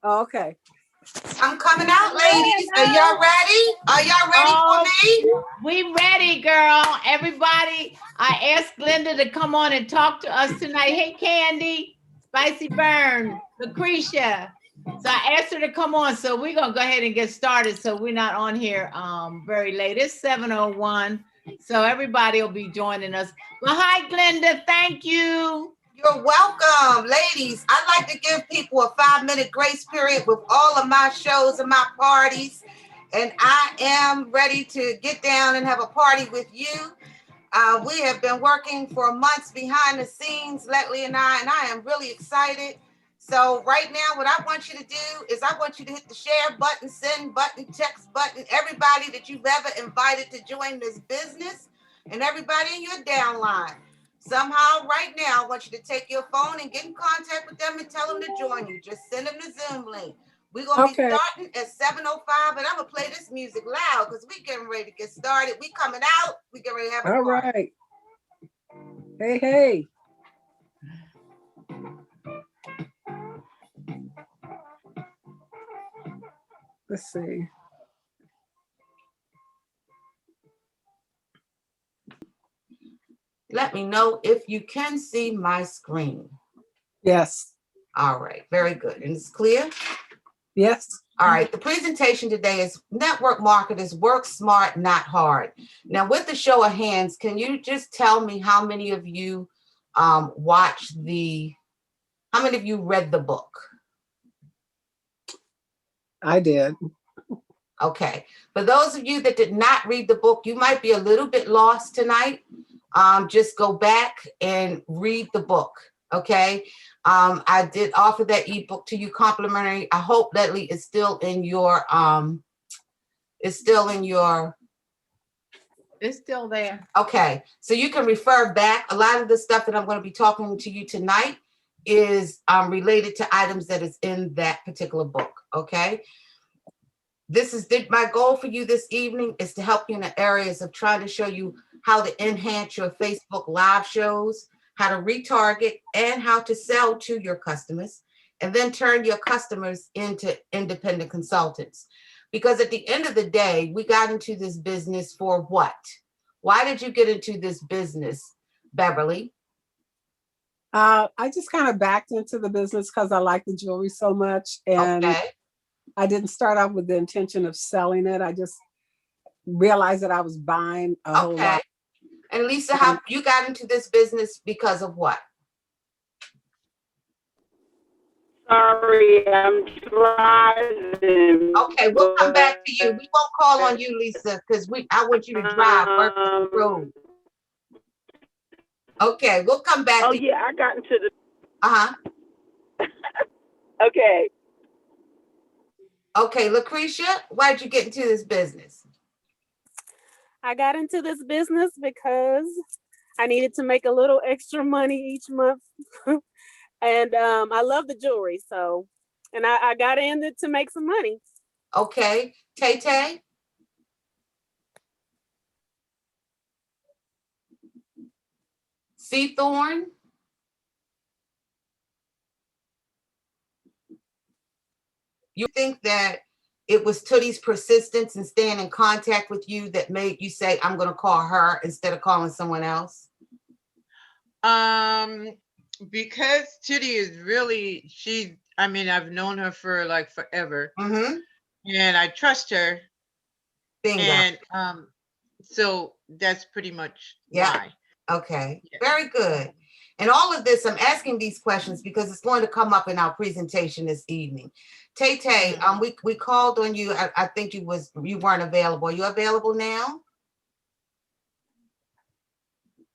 Oh, okay. I'm coming out, ladies. Are y'all ready? Are y'all ready for me? We ready, girl. Everybody, I asked Glenda to come on and talk to us tonight. Hey, Candy, Spicy Burn, Lucretia. So I asked her to come on. So we're gonna go ahead and get started. So we're not on here very late. It's 7:01. So everybody will be joining us. Well, hi, Glenda. Thank you. You're welcome, ladies. I like to give people a 5-minute grace period with all of my shows and my parties. And I am ready to get down and have a party with you. We have been working for months behind the scenes, Letley and I am really excited. So right now, what I want you to do is I want you to hit the share button, send button, text button, everybody that you've ever invited to join this business and everybody in your downline. Somehow right now, I want you to take your phone and get in contact with them and tell them to join you. Just send them the Zoom link. We're going to be starting at 7:05, and I'm going to play this music loud because we're getting ready to get started. We coming out. We getting ready to have a party. All right. Hey, hey. Let's see. Let me know if you can see my screen. Yes. All right. Very good. And it's clear? Yes. All right. The presentation today is Network Marketers Work Smart, Not Hard. Now, with the show of hands, can you just tell me how many of you how many of you read the book? I did. Okay. For those of you that did not read the book, you might be a little bit lost tonight. Just go back and read the book. Okay. I did offer that ebook to you complimentary. I hope Letley is still in your it's still there. Okay. So you can refer back. A lot of the stuff that I'm going to be talking to you tonight is related to items that is in that particular book. Okay. My goal for you this evening is to help you in the areas of trying to show you how to enhance your Facebook Live shows, how to retarget, and how to sell to your customers, and then turn your customers into independent consultants. Because at the end of the day, we got into this business for what? Why did you get into this business, Beverly? I just kind of backed into the business because I like the jewelry so much. And I didn't start off with the intention of selling it. I just realized that I was buying a whole lot. And Lisa, how you got into this business because of what? Sorry, I'm driving. Okay, we'll come back to you. We won't call on you, Lisa, because I want you to drive the road. Okay, we'll come back. Oh, yeah, I got into the... Uh-huh. Okay. Okay, Lucretia, why did you get into this business? I got into this business because I needed to make a little extra money each month. And I love the jewelry, so, and I got in it to make some money. Okay, Tay-Tay? Seathorn? You think that it was Tootie's persistence and staying in contact with you that made you say, I'm going to call her instead of calling someone else? Because Tootie is really, I've known her for like forever. Mm-hmm. And I trust her. Bingo. And so that's pretty much why. Okay, very good. And all of this, I'm asking these questions because it's going to come up in our presentation this evening. Tay-Tay, we called on you. I think you weren't available. Are you available now?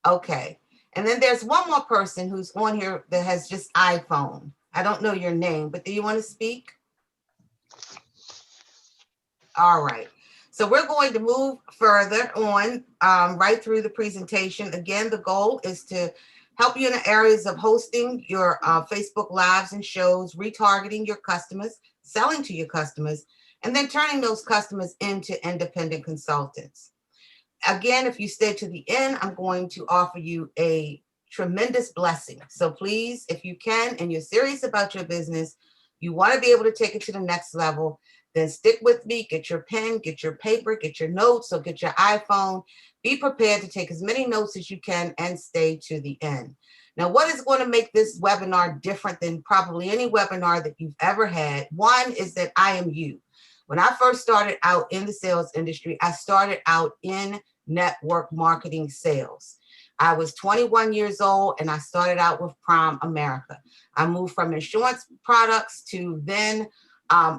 Okay. And then there's one more person who's on here that has just iPhone. I don't know your name, but do you want to speak? All right. So we're going to move further on right through the presentation. Again, the goal is to help you in the areas of hosting your Facebook Lives and shows, retargeting your customers, selling to your customers, and then turning those customers into independent consultants. Again, if you stay to the end, I'm going to offer you a tremendous blessing. So please, if you can, and you're serious about your business, You want to be able to take it to the next level. Then stick with me, get your pen, get your paper, get your notes, so get your iPhone. Be prepared to take as many notes as you can and stay to the end. Now, what is going to make this webinar different than probably any webinar that you've ever had? One is that I am you. When I first started out in the sales industry, I started out in network marketing sales. I was 21 years old and I started out with Prime America. I moved from insurance products to then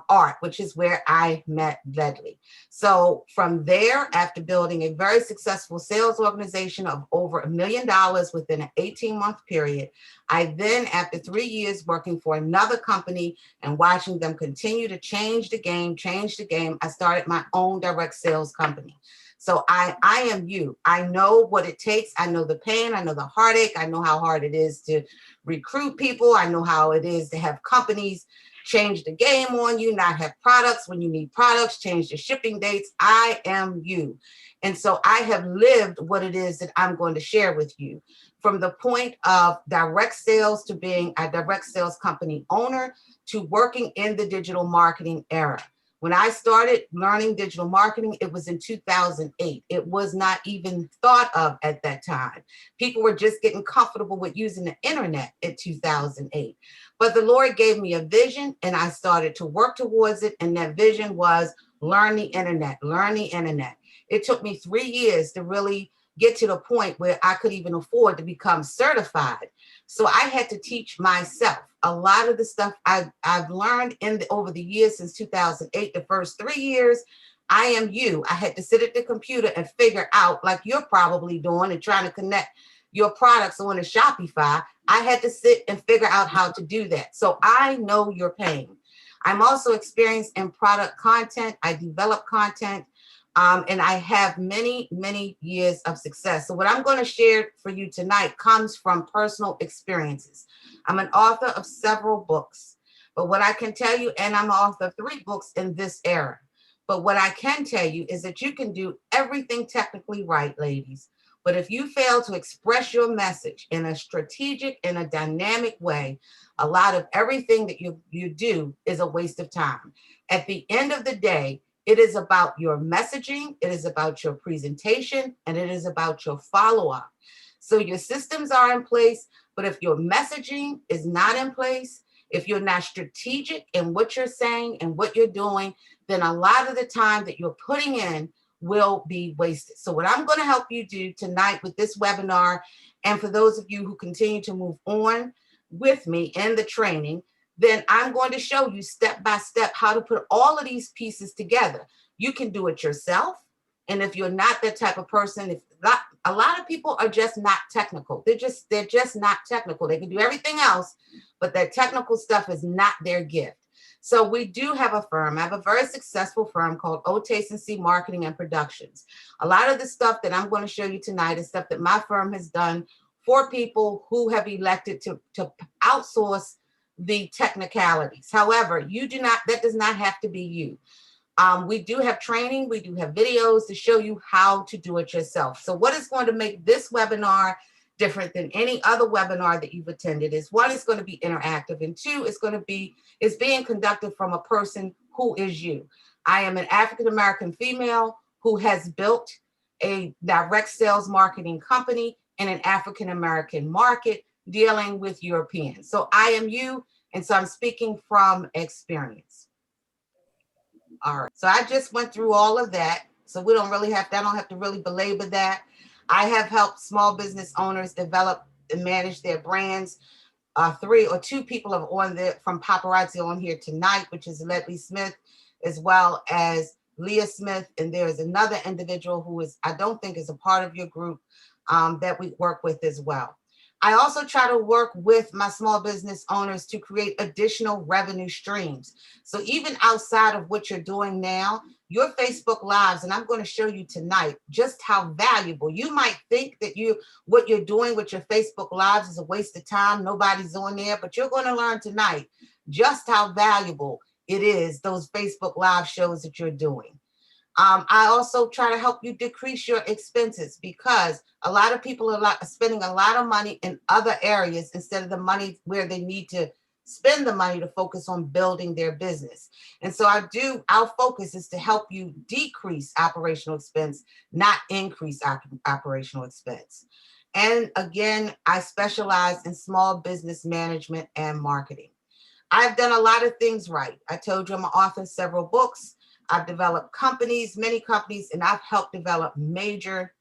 art, which is where I met Ledley. So from there, after building a very successful sales organization of over $1 million within an 18-month period, I then, after 3 years working for another company and watching them continue to change the game, I started my own direct sales company. So I am you. I know what it takes. I know the pain. I know the heartache. I know how hard it is to recruit people. I know how it is to have companies change the game on you, not have products when you need products, change the shipping dates. I am you. And so I have lived what it is that I'm going to share with you, from the point of direct sales to being a direct sales company owner to working in the digital marketing era. When I started learning digital marketing, it was in 2008. It was not even thought of at that time. People were just getting comfortable with using the internet in 2008. But the Lord gave me a vision and I started to work towards it. And that vision was learn the internet. It took me 3 years to really get to the point where I could even afford to become certified. So I had to teach myself a lot of the stuff I've learned over the years since 2008, the first 3 years. I am you. I had to sit at the computer and figure out, like you're probably doing and trying to connect your products on a Shopify. I had to sit and figure out how to do that. So I know your pain. I'm also experienced in product content. I develop content. And I have many, many years of success. So what I'm going to share for you tonight comes from personal experiences. I'm an author of several books, but what I can tell you, and I'm an author of 3 books in this era, but what I can tell you is that you can do everything technically right, ladies. But if you fail to express your message in a strategic and a dynamic way, a lot of everything that you do is a waste of time. At the end of the day, it is about your messaging, it is about your presentation, and it is about your follow-up. So your systems are in place, but if your messaging is not in place, if you're not strategic in what you're saying and what you're doing, then a lot of the time that you're putting in will be wasted. So what I'm going to help you do tonight with this webinar, and for those of you who continue to move on with me in the training, then I'm going to show you step by step how to put all of these pieces together. You can do it yourself. And if you're not that type of person, a lot of people are just not technical. They're just not technical. They can do everything else, but that technical stuff is not their gift. So we do have a firm. I have a very successful firm called Otacency Marketing and Productions. A lot of the stuff that I'm going to show you tonight is stuff that my firm has done for people who have elected to outsource the technicalities. However, that does not have to be you. We do have training. We do have videos to show you how to do it yourself. So what is going to make this webinar different than any other webinar that you've attended is, 1, it's going to be interactive, and 2, it's being conducted from a person who is you. I am an African-American female who has built a direct sales marketing company in an African-American market dealing with Europeans. So I am you, and so I'm speaking from experience. All right, so I just went through all of that. So I don't have to really belabor that. I have helped small business owners develop and manage their brands. 3 or 2 people have on there from Paparazzi on here tonight, which is Ledley Smith, as well as Leah Smith. And there is another individual who I don't think is a part of your group that we work with as well. I also try to work with my small business owners to create additional revenue streams. So even outside of what you're doing now, your Facebook Lives, and I'm going to show you tonight just how valuable. You might think that what you're doing with your Facebook Lives is a waste of time. Nobody's on there, but you're going to learn tonight just how valuable it is, those Facebook Live shows that you're doing. I also try to help you decrease your expenses, because a lot of people are spending a lot of money in other areas instead of the money where they need to spend the money to focus on building their business. And so our focus is to help you decrease operational expense, not increase operational expense. And again, I specialize in small business management and marketing. I've done a lot of things right. I told you I'm an author of several books. I've developed companies, many companies, and I've helped develop major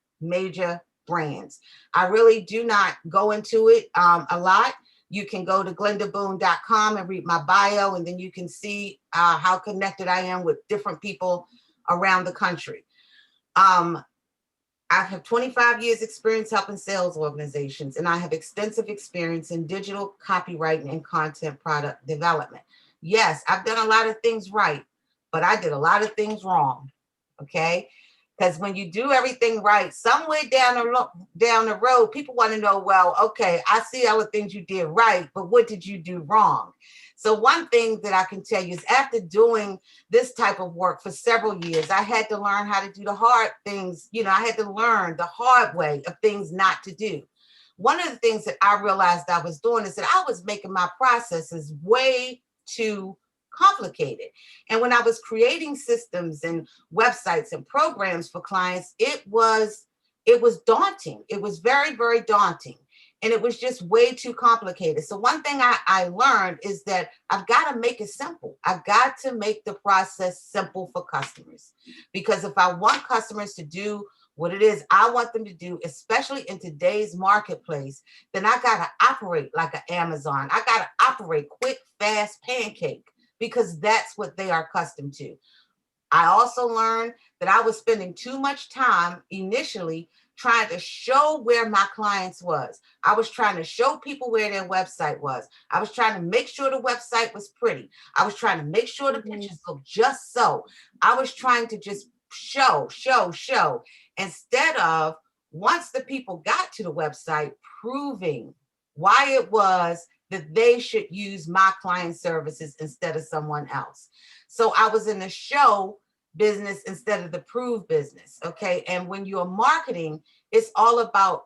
brands. I really do not go into it a lot. You can go to glendaboone.com and read my bio, and then you can see how connected I am with different people around the country. I have 25 years experience helping sales organizations, and I have extensive experience in digital copywriting and content product development. Yes, I've done a lot of things right, but I did a lot of things wrong, okay? Because when you do everything right, somewhere down the road, people want to know, well, okay, I see all the things you did right, but what did you do wrong? So one thing that I can tell you is after doing this type of work for several years, I had to learn how to do the hard things. You know, I had to learn the hard way of things not to do. One of the things that I realized I was doing is that I was making my processes way too complicated. And when I was creating systems and websites and programs for clients, it was daunting. It was very, very daunting. And it was just way too complicated. So one thing I learned is that I've got to make it simple. I've got to make the process simple for customers. Because if I want customers to do what it is I want them to do, especially in today's marketplace, then I got to operate like an Amazon. I got to operate quick, fast, pancake, because that's what they are accustomed to. I also learned that I was spending too much time initially trying to show where my clients was. I was trying to show people where their website was. I was trying to make sure the website was pretty. I was trying to make sure the pictures looked just so. I was trying to just show, instead of, once the people got to the website, proving why it was that they should use my client services instead of someone else. So I was in the show business instead of the prove business, okay? And when you're marketing, it's all about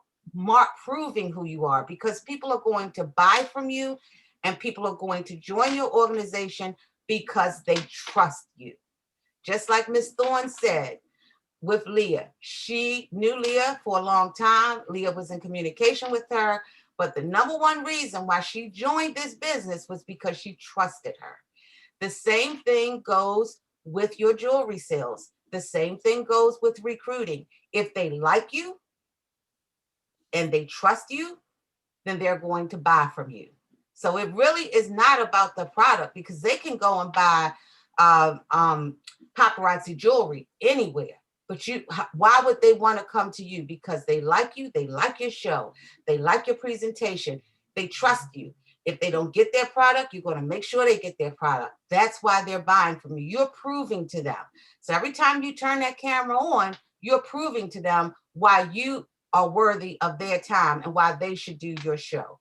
proving who you are, because people are going to buy from you and people are going to join your organization because they trust you. Just like Miss Thorne said with Leah. She knew Leah for a long time. Leah was in communication with her, but the number one reason why she joined this business was because she trusted her. The same thing goes with your jewelry sales. The same thing goes with recruiting. If they like you and they trust you, then they're going to buy from you. So it really is not about the product, because they can go and buy paparazzi jewelry anywhere. But why would they want to come to you? Because they like you, they like your show, they like your presentation, they trust you. If they don't get their product, you're going to make sure they get their product. That's why they're buying from you. You're proving to them. So every time you turn that camera on, you're proving to them why you are worthy of their time and why they should do your show.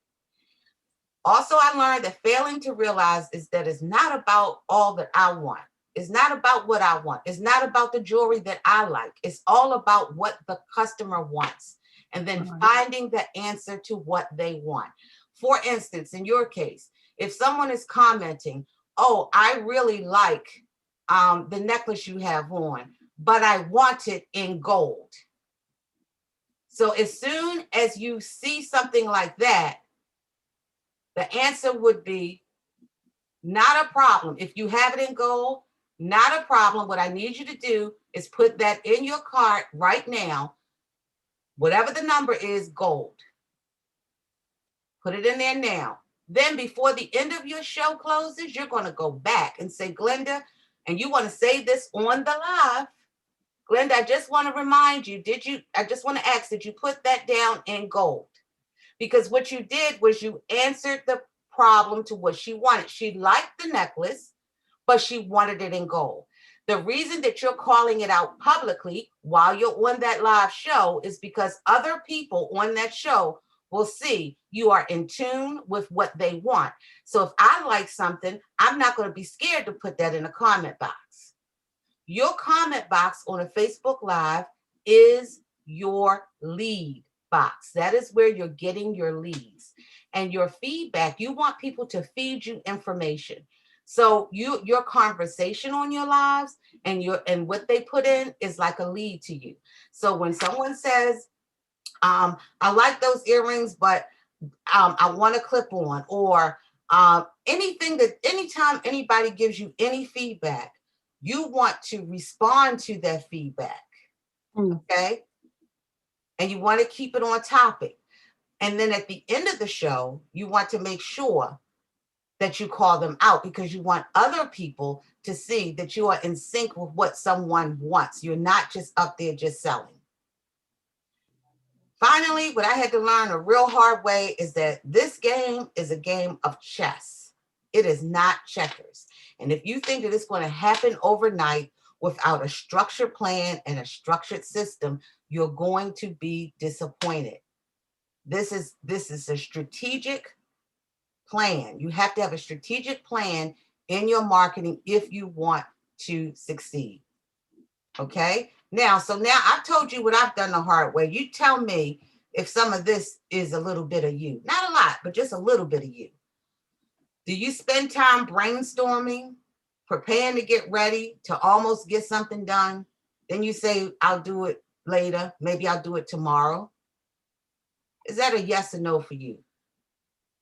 Also, I learned that failing to realize is that it's not about all that I want. It's not about what I want. It's not about the jewelry that I like. It's all about what the customer wants, and then finding the answer to what they want. For instance, in your case, if someone is commenting, oh, I really like the necklace you have on, but I want it in gold. So as soon as you see something like that, the answer would be, not a problem. If you have it in gold, not a problem. What I need you to do is put that in your cart right now. Whatever the number is, gold. Put it in there now. Then before the end of your show closes, you're going to go back and say, Glenda, and you want to say this on the live. Glenda, I just want to remind you, I just want to ask, did you put that down in gold? Because what you did was you answered the problem to what she wanted. She liked the necklace, but she wanted it in gold. The reason that you're calling it out publicly while you're on that live show is because other people on that show will see you are in tune with what they want. So if I like something, I'm not going to be scared to put that in a comment box. Your comment box on a Facebook Live is your lead box. That is where you're getting your leads. and your feedback. You want people to feed you information. So your conversation on your lives and what they put in is like a lead to you. So when someone says, I like those earrings, but I want a clip on, or anytime anybody gives you any feedback, you want to respond to that feedback. Okay. And you want to keep it on topic. And then at the end of the show, you want to make sure that you call them out, because you want other people to see that you are in sync with what someone wants. You're not just up there just selling. Finally, what I had to learn a real hard way is that this game is a game of chess. It is not checkers. And if you think that it's going to happen overnight without a structured plan and a structured system, you're going to be disappointed. This is a strategic plan. You have to have a strategic plan in your marketing if you want to succeed. Okay. Now I've told you what I've done the hard way. You tell me if some of this is a little bit of you. Not a lot, but just a little bit of you. Do you spend time brainstorming, preparing to get ready to almost get something done? Then you say, I'll do it later. Maybe I'll do it tomorrow. Is that a yes or no for you?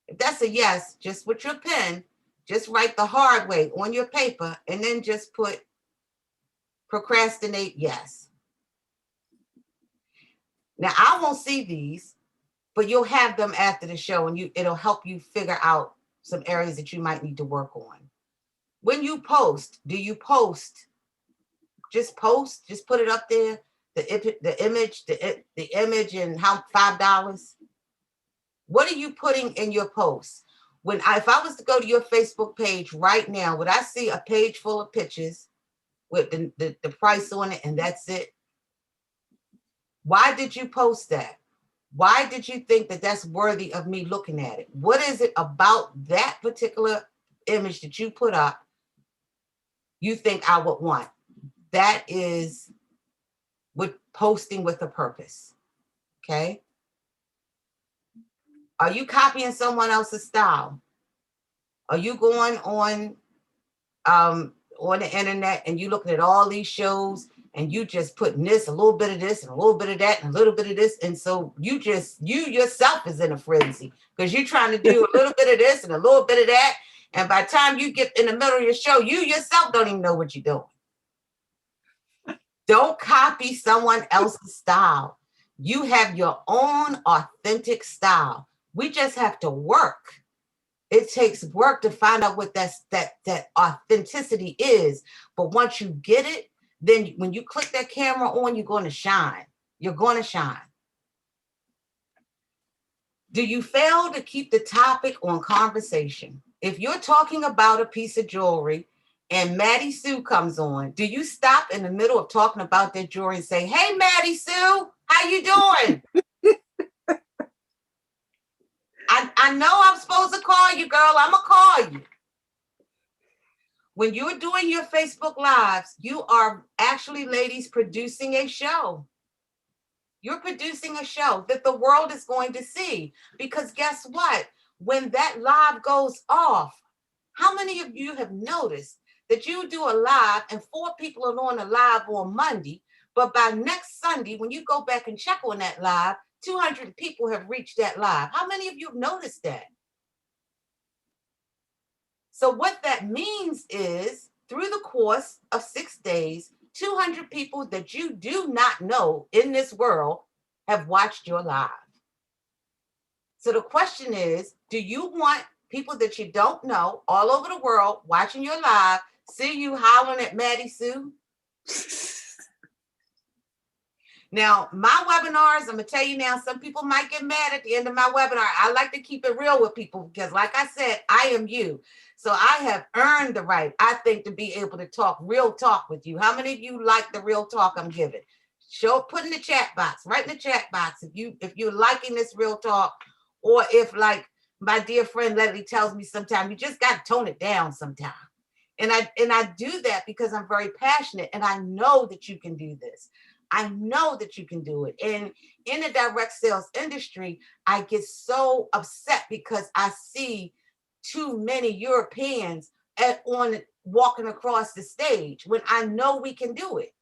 If that's a yes, just with your pen, just write the hard way on your paper and then just put procrastinate yes. Now, I won't see these, but you'll have them after the show, and it'll help you figure out some areas that you might need to work on. When you post, do you post? Just post, just put it up there, the image and how $5. What are you putting in your posts? If I was to go to your Facebook page right now, would I see a page full of pictures with the price on it and that's it? Why did you post that? Why did you think that that's worthy of me looking at it? What is it about that particular image that you put up you think I would want? That is with posting with a purpose. Okay. Are you copying someone else's style? Are you going on the internet and you looking at all these shows and you just putting this, a little bit of this and a little bit of that and a little bit of this, and so you yourself is in a frenzy because you're trying to do a little bit of this and a little bit of that, and by the time you get in the middle of your show, you yourself don't even know what you're doing. Don't copy someone else's style. You have your own authentic style. We just have to work. It takes work to find out what that authenticity is. But once you get it, then when you click that camera on, you're going to shine. You're going to shine. Do you fail to keep the topic on conversation? If you're talking about a piece of jewelry and Maddie Sue comes on, do you stop in the middle of talking about that jewelry and say, hey, Maddie Sue, how you doing? I know I'm supposed to call you, girl. I'm going to call you. When you're doing your Facebook Lives, you are actually, ladies, producing a show. You're producing a show that the world is going to see. Because guess what? When that live goes off, how many of you have noticed that you do a live and 4 people are on a live on Monday, but by next Sunday, when you go back and check on that live, 200 people have reached that live. How many of you have noticed that? So what that means is through the course of 6 days, 200 people that you do not know in this world have watched your live. So the question is, do you want people that you don't know all over the world watching your live, see you hollering at Maddie Sue? Now, my webinars, I'm going to tell you now, some people might get mad at the end of my webinar. I like to keep it real with people because, like I said, I am you. So I have earned the right, I think, to be able to talk real talk with you. How many of you like the real talk I'm giving? Put in the chat box, right in the chat box, if you're liking this real talk, or if, like my dear friend Leslie tells me sometimes, you just got to tone it down sometimes. And I do that because I'm very passionate and I know that you can do this. I know that you can do it. And in the direct sales industry, I get so upset because I see too many Europeans walking across the stage when I know we can do it.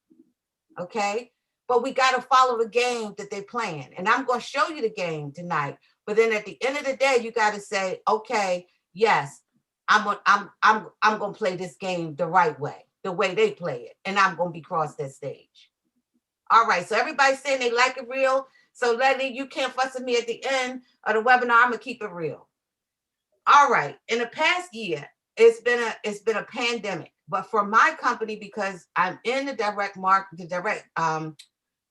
Okay. But we got to follow the game that they plan. And I'm going to show you the game tonight. But then at the end of the day, you got to say, okay, yes, I'm going to play this game the right way, the way they play it. And I'm going to be across that stage. All right. So everybody's saying they like it real. So Leslie, you can't fuss at me at the end of the webinar. I'm going to keep it real. All right. In the past year, it's been a pandemic, but for my company, because I'm in the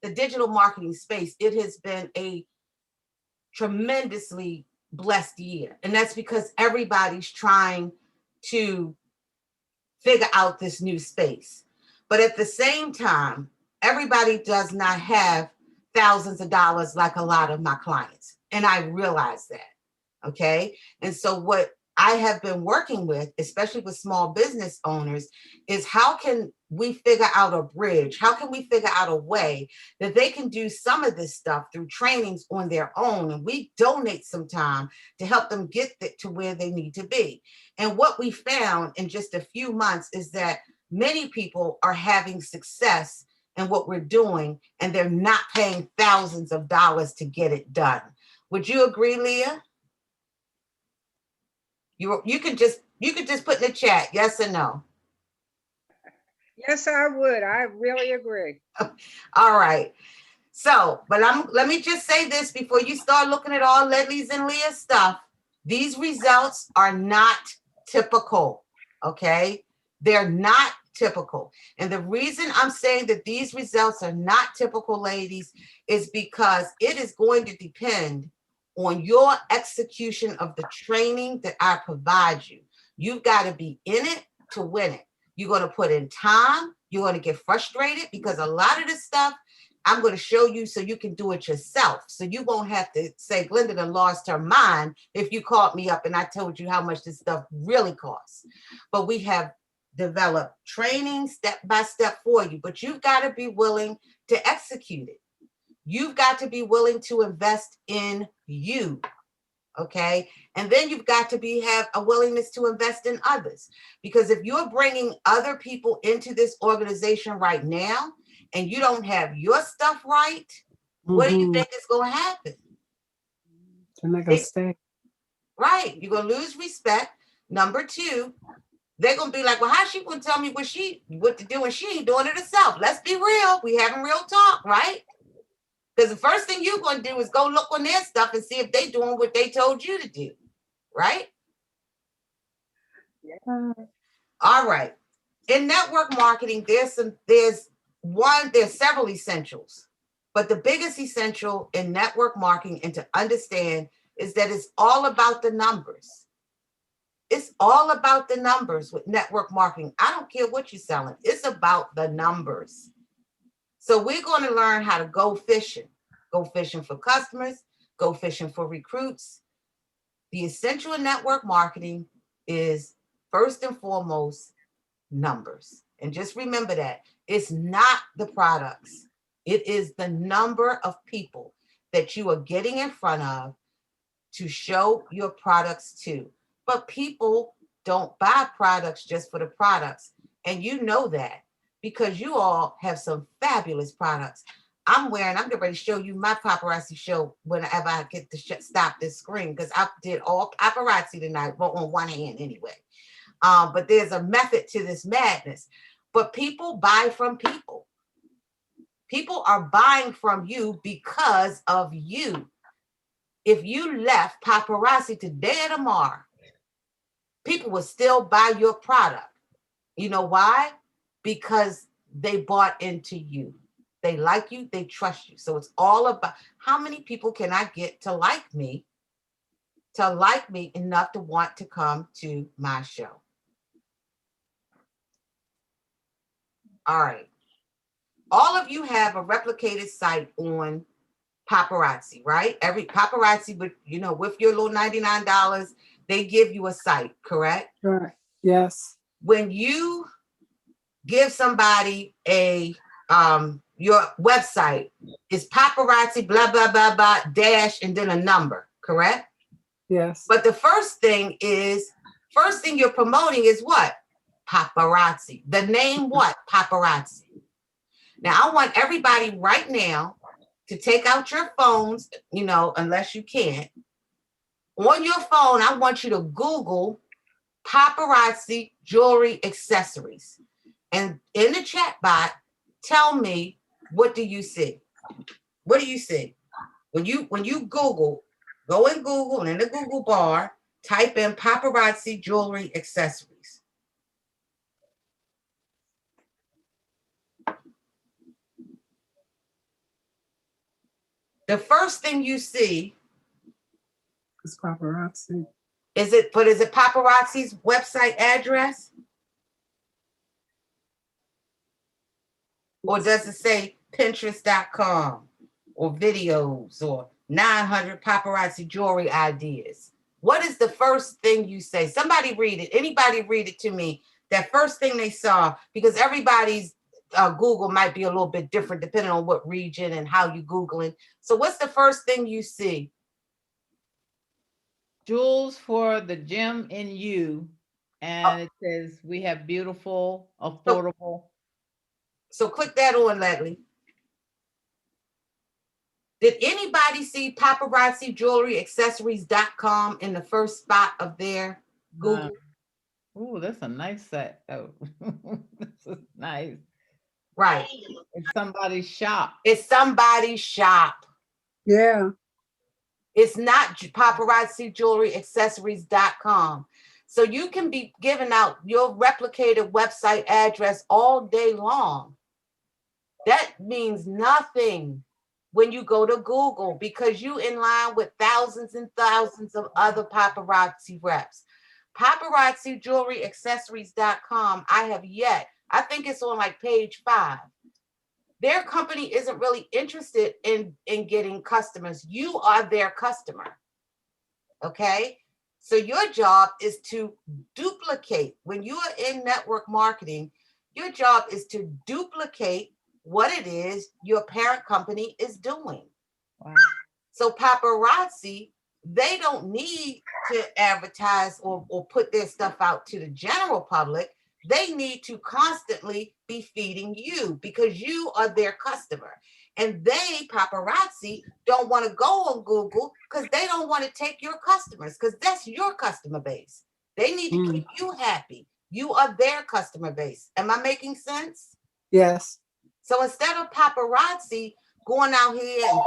the digital marketing space, it has been a tremendously blessed year. And that's because everybody's trying to figure out this new space. But at the same time, everybody does not have thousands of dollars like a lot of my clients. And I realize that. Okay. And so what I have been working with, especially with small business owners, is how can we figure out a bridge? How can we figure out a way that they can do some of this stuff through trainings on their own? And we donate some time to help them get to where they need to be. And what we found in just a few months is that many people are having success in what we're doing, and they're not paying thousands of dollars to get it done. Would you agree, Leah? You could just put in the chat, yes or no. Yes, I would. I really agree. All right. So, but let me just say this before you start looking at all Leslie's and Leah's stuff. These results are not typical. Okay. They're not typical. And the reason I'm saying that these results are not typical, ladies, is because it is going to depend on your execution of the training that I provide you. You've got to be in it to win it. You're going to put in time. You're going to get frustrated because a lot of this stuff I'm going to show you so you can do it yourself. So you won't have to say, Glenda done lost her mind if you called me up and I told you how much this stuff really costs. But we have developed training step by step for you, but you've got to be willing to execute it. You've got to be willing to invest in you. Okay. And then you've got to have a willingness to invest in others. Because if you're bringing other people into this organization right now and you don't have your stuff right, what do you think is going to happen? They're not going to stay. Right. You're going to lose respect. Number two, they're going to be like, well, how's she going to tell me what to do when she ain't doing it herself? Let's be real. We having real talk, right? Because the first thing you're going to do is go look on their stuff and see if they're doing what they told you to do. Right? Yeah. All right. In network marketing, there's several essentials. But the biggest essential in network marketing and to understand is that it's all about the numbers. It's all about the numbers with network marketing. I don't care what you're selling. It's about the numbers. So we're going to learn how to go fishing for customers, go fishing for recruits. The essential in network marketing is first and foremost numbers. And just remember that it's not the products. It is the number of people that you are getting in front of to show your products to. But people don't buy products just for the products. And you know that because you all have some fabulous products. I'm getting ready to show you my paparazzi show whenever I get to stop this screen, because I did all paparazzi tonight, but on one hand anyway. But there's a method to this madness. But people buy from people. People are buying from you because of you. If you left paparazzi today or tomorrow, people will still buy your product. You know why? Because they bought into you. They like you, they trust you. So it's all about how many people can I get to like me enough to want to come to my show. All right. All of you have a replicated site on Paparazzi, right? Every paparazzi, with your little $99, they give you a site, correct? Right. Yes. When you give somebody a your website is paparazzi blah blah blah blah dash and then a number, correct? Yes. But the first thing you're promoting is what? Paparazzi. The name what? Paparazzi. Now I want everybody right now to take out your phones, you know, unless you can't. On your phone, I want you to Google paparazzi jewelry accessories. And in the chat bot, tell me, what do you see? What do you see? When you Google, go in Google and in the Google bar, type in paparazzi jewelry accessories. The first thing you see It's paparazzi. is it paparazzi's website address? Or does it say Pinterest.com or videos or 900 paparazzi jewelry ideas? What is the first thing you say? Somebody read it. Anybody read it to me. That first thing they saw, because everybody's Google might be a little bit different depending on what region and how you Googling. So what's the first thing you see? Jewels for the gem in you. And it says we have beautiful, affordable. So click that on, Ledley. Did anybody see paparazzi jewelry accessories.com in the first spot of their Google? Ooh, that's a nice set. Oh, this is nice. Right. It's somebody's shop. It's somebody's shop. Yeah. It's not paparazzi jewelry accessories.com. So you can be giving out your replicated website address all day long. That means nothing when you go to Google, because you in line with thousands and thousands of other paparazzi reps. Paparazzi jewelry accessories.com, I think it's on like page 5. Their company isn't really interested in getting customers. You are their customer. Okay? So your job is to duplicate. When you are in network marketing, your job is to duplicate what it is your parent company is doing. Wow. So paparazzi, they don't need to advertise or put their stuff out to the general public. They need to constantly be feeding you because you are their customer. And they, paparazzi, don't want to go on Google because they don't want to take your customers, because that's your customer base. They need to keep you happy. You are their customer base. Am I making sense? Yes. So instead of paparazzi going out here and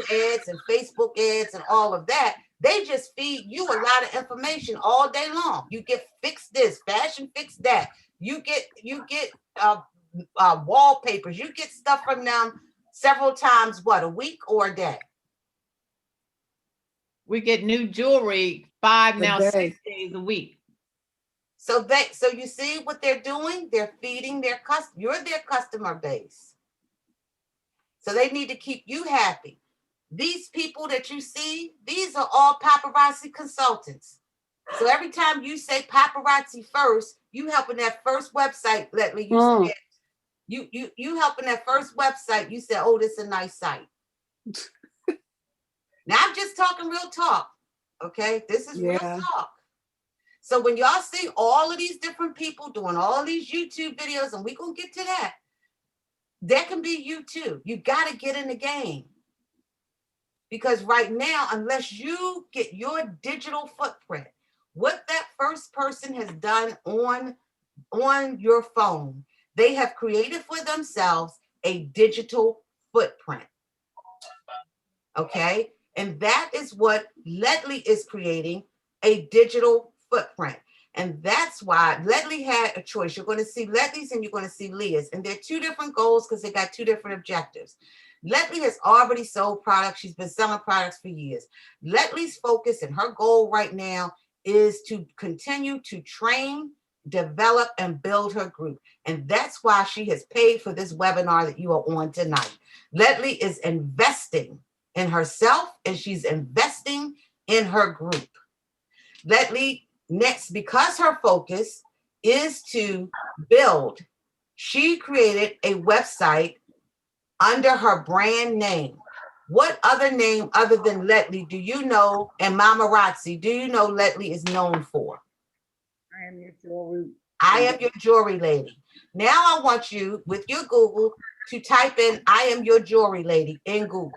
doing ads and Facebook ads and all of that, they just feed you a lot of information all day long. You get fix this, fashion fix that. You get wallpapers. You get stuff from them several times, what, a week or a day? We get new jewelry 6 days a week. So you see what they're doing? They're feeding their customer. You're their customer base. So they need to keep you happy. These people that you see, these are all paparazzi consultants. So every time you say paparazzi first, you helping that first website, Ledley, you said, you helping that first website, you said, oh, this is a nice site. Now I'm just talking real talk. Okay, this is real talk. So when y'all see all of these different people doing all these YouTube videos, and we're going to get to that, that can be you too. You got to get in the game. Because right now, unless you get your digital footprint, what that first person has done on your phone, they have created for themselves a digital footprint. Okay? And that is what Ledley is creating, a digital footprint. And that's why Ledley had a choice. You're going to see Ledley's and you're going to see Leah's. And they're two different goals because they got two different objectives. Ledley has already sold products. She's been selling products for years. Ledley's focus and her goal right now is to continue to train, develop, and build her group. And that's why she has paid for this webinar that you are on tonight. Ledley is investing in herself and she's investing in her group. Ledley, next, because her focus is to build, she created a website under her brand name. What other name other than Letley do you know, and Paparazzi, do you know Letley is known for? I am your jewelry. I am your jewelry lady. Now I want you, with your Google, to type in I am your jewelry lady in Google.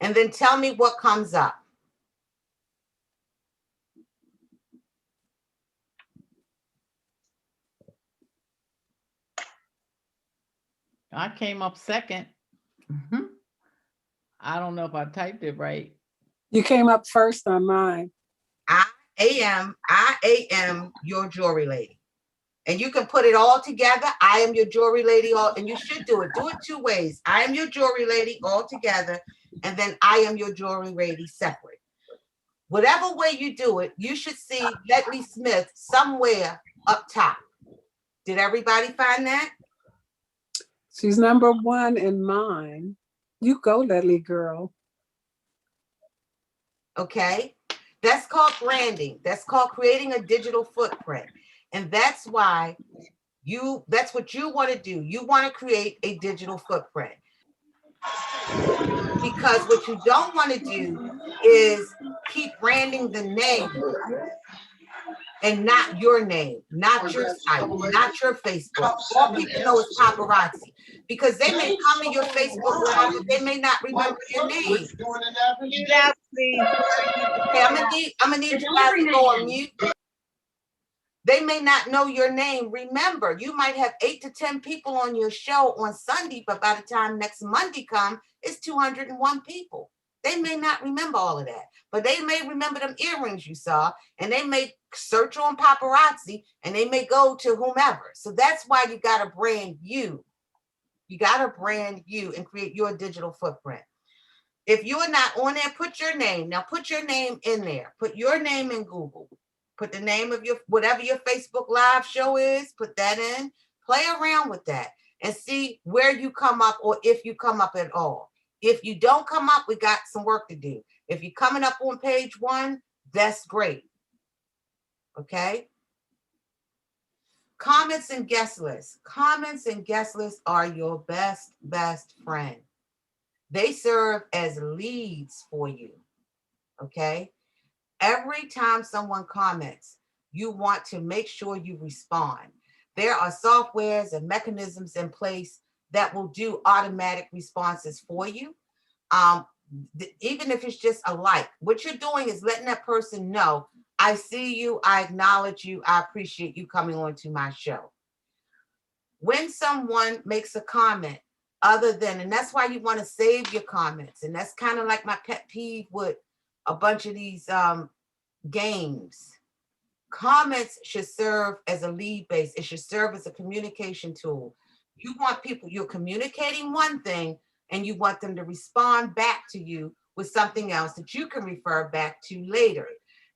And then tell me what comes up. I came up second. I don't know if I typed it right. You came up first on mine. I am your jewelry lady. And you can put it all together. I am your jewelry lady, and you should do it. Do it two ways. I am your jewelry lady all together, and then I am your jewelry lady separate. Whatever way you do it, you should see Letley Smith somewhere up top. Did everybody find that? She's number one in mine. You go, Letley girl. Okay. That's called branding. That's called creating a digital footprint. And that's why that's what you want to do. You want to create a digital footprint. Because what you don't want to do is keep branding the name and not your name, not your site, not your Facebook. All people know is paparazzi, because they may come to your Facebook live, but they may not remember your name. Okay, I'm gonna need you guys to go on mute. They may not know your name. Remember, you might have 8 to 10 people on your show on Sunday, but by the time next Monday comes, it's 201 people. They may not remember all of that, but they may remember them earrings you saw, and they may search on paparazzi, and they may go to whomever. So that's why you got to brand you. You got to brand you and create your digital footprint. If you're not on there, put your name. Now put your name in there. Put your name in Google. Put the name of your, whatever your Facebook Live show is, put that in. Play around with that and see where you come up, or if you come up at all. If you don't come up, we got some work to do. If you're coming up on page 1, that's great. Okay. Comments and guest lists. Comments and guest lists are your best friend. They serve as leads for you. Okay. Every time someone comments, you want to make sure you respond. There are softwares and mechanisms in place that will do automatic responses for you. Even if it's just a like, what you're doing is letting that person know, I see you, I acknowledge you, I appreciate you coming on to my show. When someone makes a comment other than, and that's why you want to save your comments. And that's kind of like my pet peeve with a bunch of these games. Comments should serve as a lead base. It should serve as a communication tool. You want people, you're communicating one thing, and you want them to respond back to you with something else that you can refer back to later.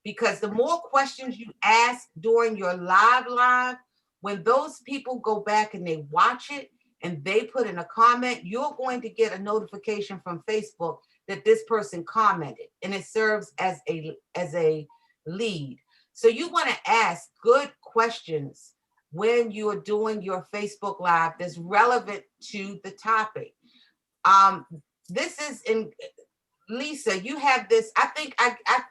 Because the more questions you ask during your live, when those people go back and they watch it and they put in a comment, you're going to get a notification from Facebook that this person commented, and it serves as a lead. So you want to ask good questions when you are doing your Facebook Live that's relevant to the topic. This is in Lisa, you have this, I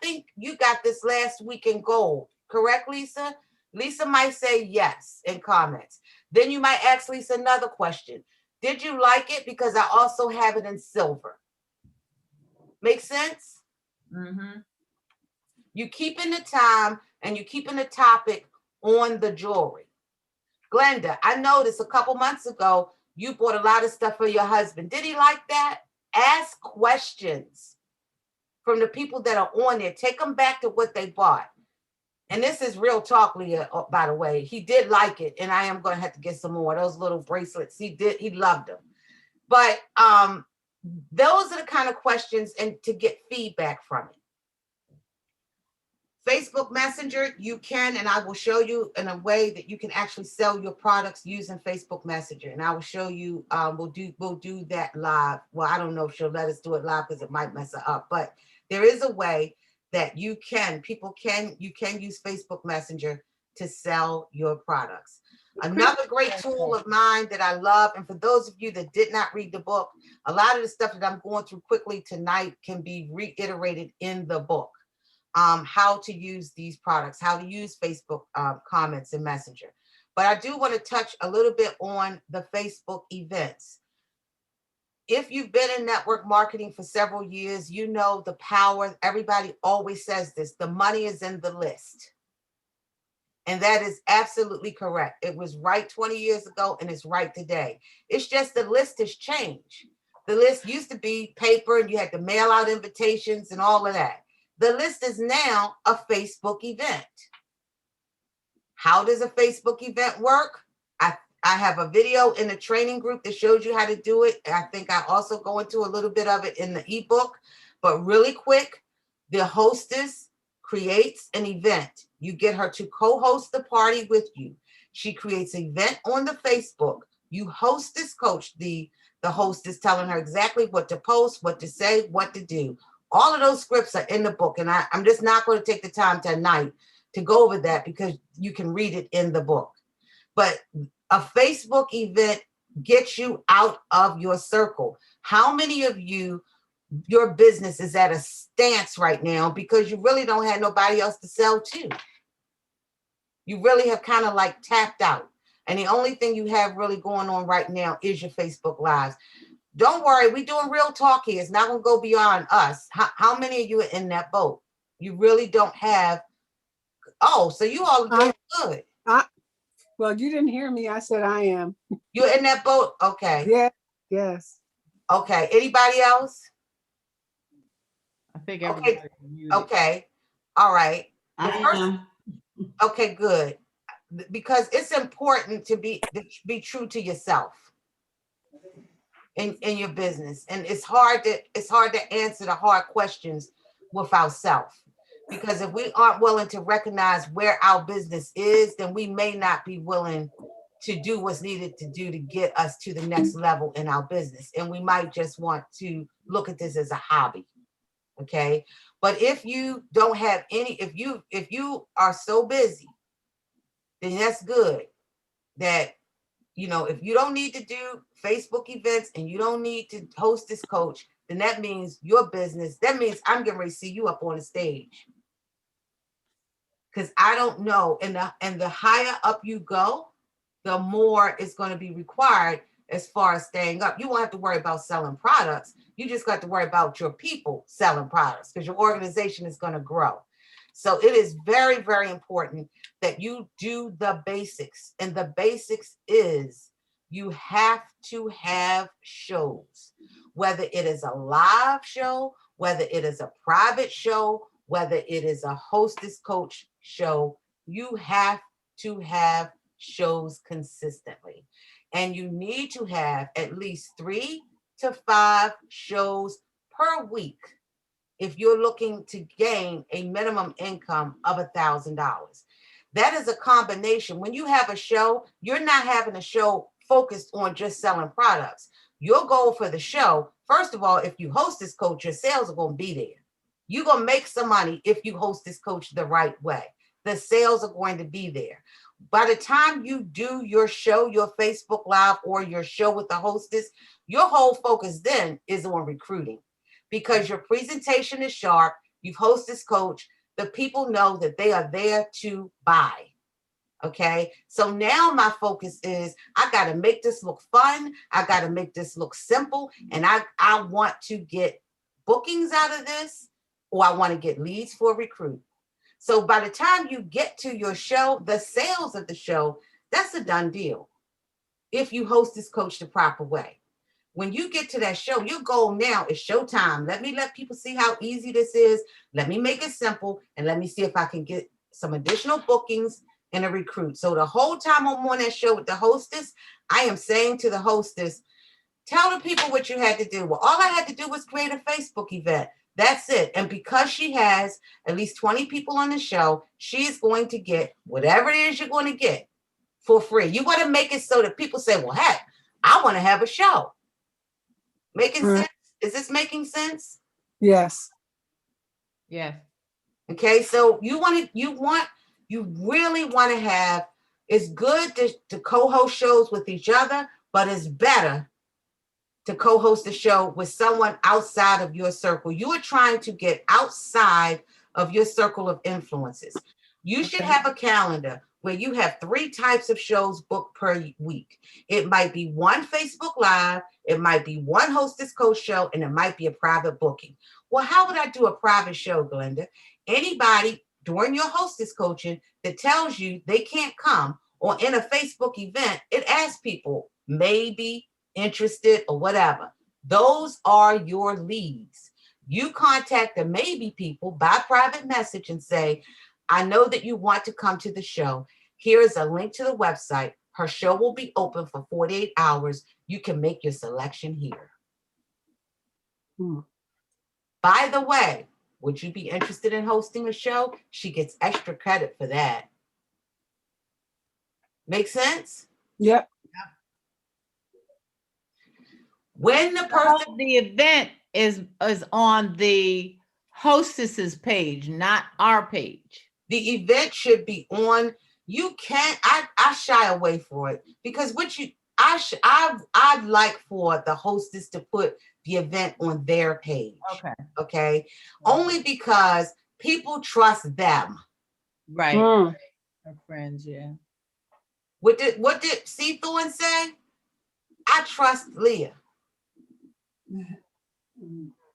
think you got this last week in gold, correct, Lisa? Lisa might say yes in comments. Then you might ask Lisa another question. Did you like it? Because I also have it in silver. Make sense? Mm-hmm. You keeping the time and you keeping the topic on the jewelry. Glenda, I noticed a couple months ago, you bought a lot of stuff for your husband. Did he like that? Ask questions from the people that are on there. Take them back to what they bought. And this is real talk, Leah, by the way. He did like it, and I am going to have to get some more. Those little bracelets, he loved them. But those are the kind of questions, and to get feedback from it. Facebook Messenger, you can, and I will show you in a way that you can actually sell your products using Facebook Messenger. And I will show you, we'll do that live. Well, I don't know if she'll let us do it live because it might mess her up, but there is a way that you can use Facebook Messenger to sell your products. Another great tool of mine that I love, and for those of you that did not read the book, a lot of the stuff that I'm going through quickly tonight can be reiterated in the book. How to use these products, how to use Facebook comments and Messenger. But I do want to touch a little bit on the Facebook events. If you've been in network marketing for several years, you know the power. Everybody always says this, the money is in the list. And that is absolutely correct. It was right 20 years ago and it's right today. It's just the list has changed. The list used to be paper and you had to mail out invitations and all of that. The list is now a Facebook event. How does a Facebook event work? I have a video in the training group that shows you how to do it. I think I also go into a little bit of it in the ebook, but really quick, the hostess creates an event. You get her to co-host the party with you. She creates an event on the Facebook. You host this coach. The host is telling her exactly what to post, what to say, what to do. All of those scripts are in the book. And I'm just not going to take the time tonight to go over that because you can read it in the book. But a Facebook event gets you out of your circle. How many of you, your business is at a stance right now because you really don't have nobody else to sell to? You really have kind of like tapped out. And the only thing you have really going on right now is your Facebook Lives. Don't worry, we're doing real talk here. It's not going to go beyond us. How many of you are in that boat? You really don't have. Oh, so you all are doing good. Well, you didn't hear me. I said I am. You're in that boat? Okay. Yeah. Yes. Okay. Anybody else? I think okay. Okay. All right. Okay, good. Because it's important to be true to yourself in your business. And it's hard to answer the hard questions without self. Because if we aren't willing to recognize where our business is, then we may not be willing to do what's needed to do to get us to the next level in our business. And we might just want to look at this as a hobby. Okay. But if you don't have any, if you are so busy, then that's good. That, you know, if you don't need to do Facebook events and you don't need to host this coach, then that means your business, that means I'm getting ready to see you up on the stage. Because I don't know, and the higher up you go, the more it's going to be required as far as staying up. You won't have to worry about selling products. You just got to worry about your people selling products because your organization is going to grow. So it is very, very important that you do the basics. And the basics is you have to have shows, whether it is a live show, whether it is a private show, whether it is a hostess coach show, you have to have shows consistently. And you need to have at least 3 to 5 shows per week if you're looking to gain a minimum income of $1,000. That is a combination. When you have a show, you're not having a show focused on just selling products. Your goal for the show, first of all, if you host this coach, your sales are going to be there. You're going to make some money if you host this coach the right way. The sales are going to be there. By the time you do your show, your Facebook Live or your show with the hostess, your whole focus then is on recruiting because your presentation is sharp. You've hosted this coach. The people know that they are there to buy. Okay. So now my focus is I got to make this look fun. I got to make this look simple. And I want to get bookings out of this, or I want to get leads for a recruit. So by the time you get to your show, the sales of the show, that's a done deal. If you host this coach the proper way. When you get to that show, your goal now is showtime. Let people see how easy this is. Let me make it simple. And let me see if I can get some additional bookings and a recruit. So the whole time I'm on that show with the hostess, I am saying to the hostess, tell the people what you had to do. Well, all I had to do was create a Facebook event. That's it. And because she has at least 20 people on the show, she's going to get whatever it is you're going to get for free. You want to make it so that people say, well, heck, I want to have a show. Making sense? Is this making sense? Yes. Yes. Okay, so you really want to have, it's good to co-host shows with each other, but it's better to co-host a show with someone outside of your circle. You are trying to get outside of your circle of influences. You should have a calendar where you have 3 types of shows booked per week. It might be one Facebook Live, it might be one hostess coach show, and it might be a private booking. Well, how would I do a private show, Glenda? Anybody during your hostess coaching that tells you they can't come, or in a Facebook event, it asks people, maybe, interested, or whatever. Those are your leads. You contact the maybe people by private message and say, I know that you want to come to the show. Here is a link to the website. Her show will be open for 48 hours. You can make your selection here. By the way, would you be interested in hosting a show? She gets extra credit for that. Make sense? Yep. When the person, The event is on the hostess's page, not our page. the event should be on. You can't. I shy away for it because I'd like for the hostess to put the event on their page. Okay. Only because people trust them. Right. Our friends, yeah. What did C. Thorne say? I trust Leah.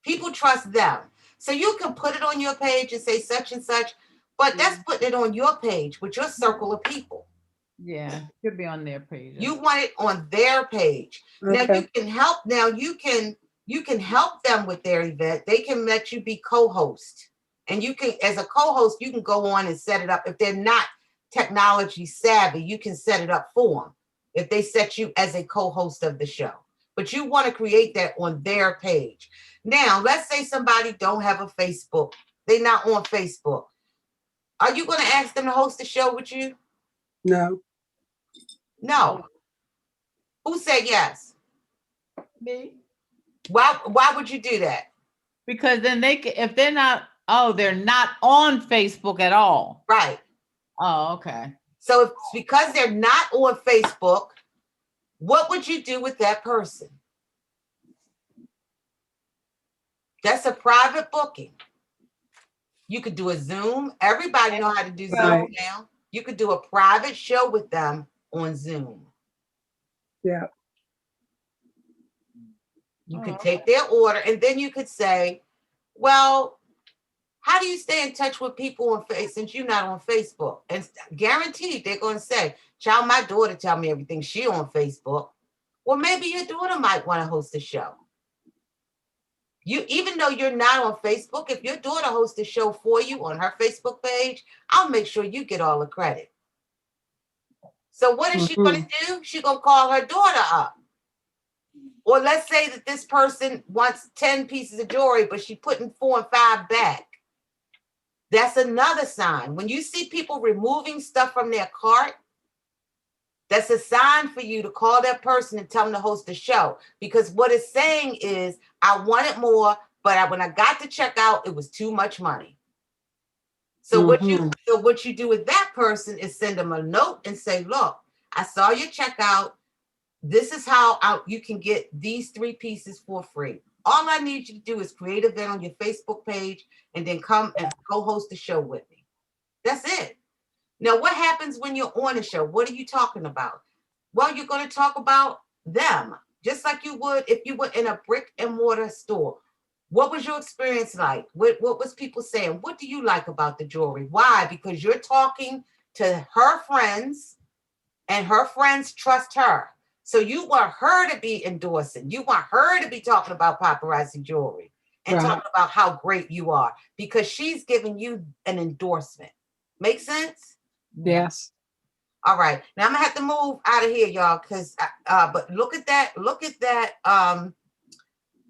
People trust them. So you can put it on your page and say such and such, but that's putting it on your page with your circle of people. Yeah, it should be on their page. You want it on their page. Okay. Now you can help. Now you can help them with their event. They can let you be co-host. And you can, as a co-host, you can go on and set it up. If they're not technology savvy, you can set it up for them. If they set you as a co-host of the show. But you want to create that on their page. Now, let's say somebody don't have a Facebook. They're not on Facebook. Are you going to ask them to host a show with you? No. No. Who said yes? Me. Why would you do that? Because then they can, if they're not, they're not on Facebook at all. Right. Oh, okay. So because they're not on Facebook, what would you do with that person? That's a private booking. You could do a Zoom. Everybody know how to do Zoom now. You could do a private show with them on Zoom. Yeah. You could take their order and then you could say, well, how do you stay in touch with people on Facebook since you're not on Facebook? And guaranteed they're going to say, child, my daughter tell me everything. She on Facebook. Well, maybe your daughter might want to host a show. Even though you're not on Facebook, if your daughter hosts a show for you on her Facebook page, I'll make sure you get all the credit. So what is she going to do? She's going to call her daughter up. Or let's say that this person wants 10 pieces of jewelry, but she's putting 4 and 5 back. That's another sign. When you see people removing stuff from their cart, that's a sign for you to call that person and tell them to host a show. Because what it's saying is, I wanted more, but when I got to check out, it was too much money. So what you do with that person is send them a note and say, look, I saw your checkout. This is how you can get these 3 pieces for free. All I need you to do is create an event on your Facebook page and then come and co-host the show with me. That's it. Now, what happens when you're on a show? What are you talking about? Well, you're going to talk about them, just like you would if you were in a brick and mortar store. What was your experience like? What was people saying? What do you like about the jewelry? Why? Because you're talking to her friends and her friends trust her. So you want her to be endorsing. You want her to be talking about paparazzi jewelry and talking about how great you are because she's giving you an endorsement. Make sense? Yes. All right. Now I'm gonna have to move out of here, y'all, because but look at that,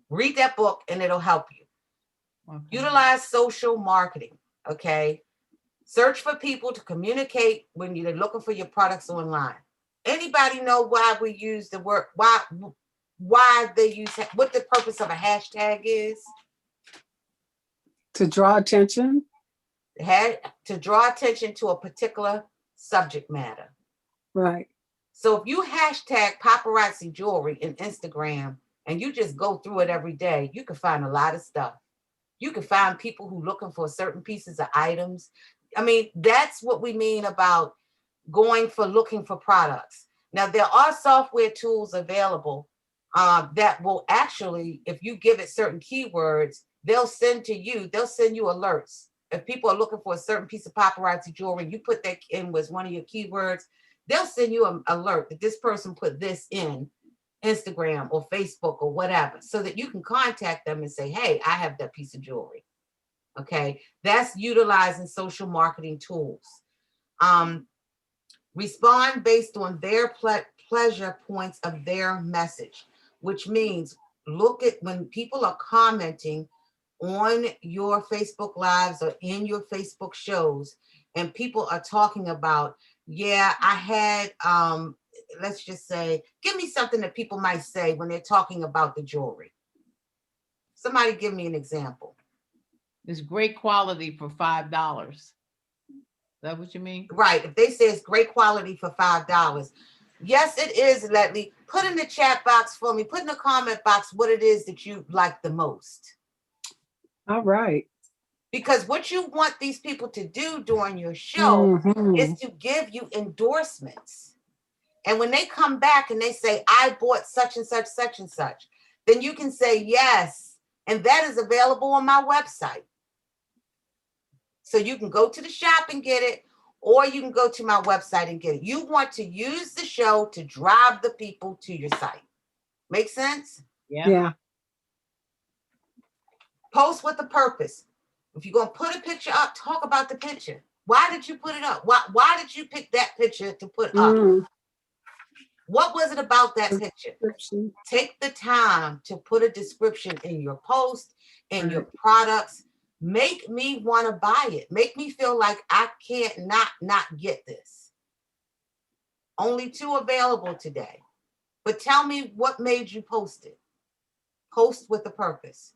read that book and it'll help you. Okay. Utilize social marketing. Okay. Search for people to communicate when you're looking for your products online. Anybody know why we use the word, why they use, what the purpose of a hashtag is? To draw attention. had to draw attention to a particular subject matter. Right. So if you hashtag paparazzi jewelry in Instagram and you just go through it every day, you can find a lot of stuff. You can find people who looking for certain pieces of items. I mean, that's what we mean about looking for products. Now, there are software tools available that will actually, if you give it certain keywords, they'll send you alerts. If people are looking for a certain piece of paparazzi jewelry, you put that in as one of your keywords, they'll send you an alert that this person put this in Instagram or Facebook or whatever, so that you can contact them and say, hey, I have that piece of jewelry. Okay, that's utilizing social marketing tools. Respond based on their pleasure points of their message, which means look at when people are commenting on your Facebook lives or in your Facebook shows, and people are talking about, yeah, I had, let's just say, give me something that people might say when they're talking about the jewelry. Somebody give me an example. It's great quality for $5. Is that what you mean? Right. If they say it's great quality for $5. Yes, it is, Letley. Put in the chat box for me. Put in the comment box what it is that you like the most. All right. Because what you want these people to do during your show is to give you endorsements. And when they come back and they say, I bought such and such, such and such, then you can say yes. And that is available on my website. So you can go to the shop and get it, or you can go to my website and get it. You want to use the show to drive the people to your site. Make sense? Yeah. Post with a purpose. If you're going to put a picture up, talk about the picture. Why did you put it up? Why did you pick that picture to put up? What was it about that picture? Take the time to put a description in your post, in your products. Make me want to buy it. Make me feel like I can't not get this. Only 2 available today. But tell me what made you post it. Post with a purpose.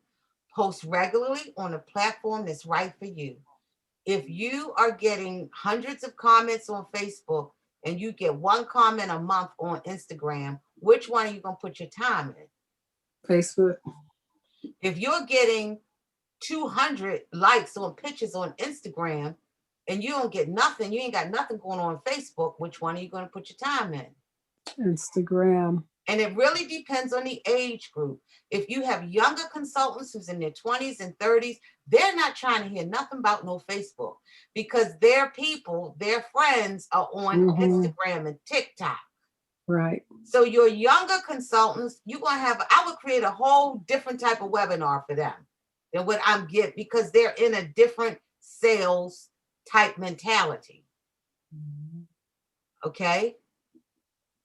Post regularly on a platform that's right for you. If you are getting hundreds of comments on Facebook and you get 1 comment a month on Instagram, which one are you going to put your time in? Facebook. If you're getting 200 likes on pictures on Instagram and you don't get nothing, you ain't got nothing going on Facebook, which one are you going to put your time in? Instagram. And it really depends on the age group. If you have younger consultants who's in their 20s and 30s, they're not trying to hear nothing about no Facebook, because their people, their friends are on Instagram and TikTok. Right. So your younger consultants, I would create a whole different type of webinar for them than what I'm getting, because they're in a different sales type mentality. Okay.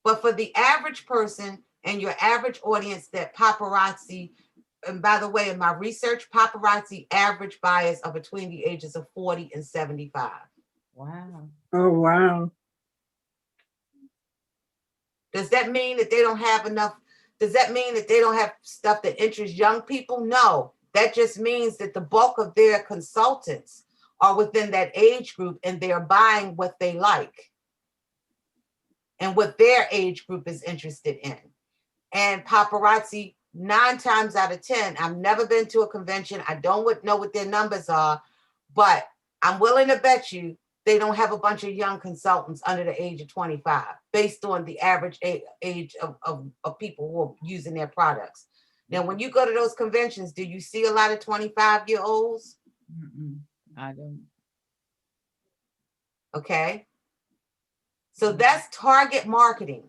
But for the average person and your average audience that paparazzi, and by the way, in my research, paparazzi average buyers are between the ages of 40 and 75. Wow. Oh, wow. Does that mean that they don't have enough? Does that mean that they don't have stuff that interests young people? No, that just means that the bulk of their consultants are within that age group and they're buying what they like and what their age group is interested in. And paparazzi, 9 times out of 10, I've never been to a convention. I don't know what their numbers are, but I'm willing to bet you they don't have a bunch of young consultants under the age of 25, based on the average age of people who are using their products. Now, when you go to those conventions, do you see a lot of 25-year-olds? I don't. Okay. So that's target marketing.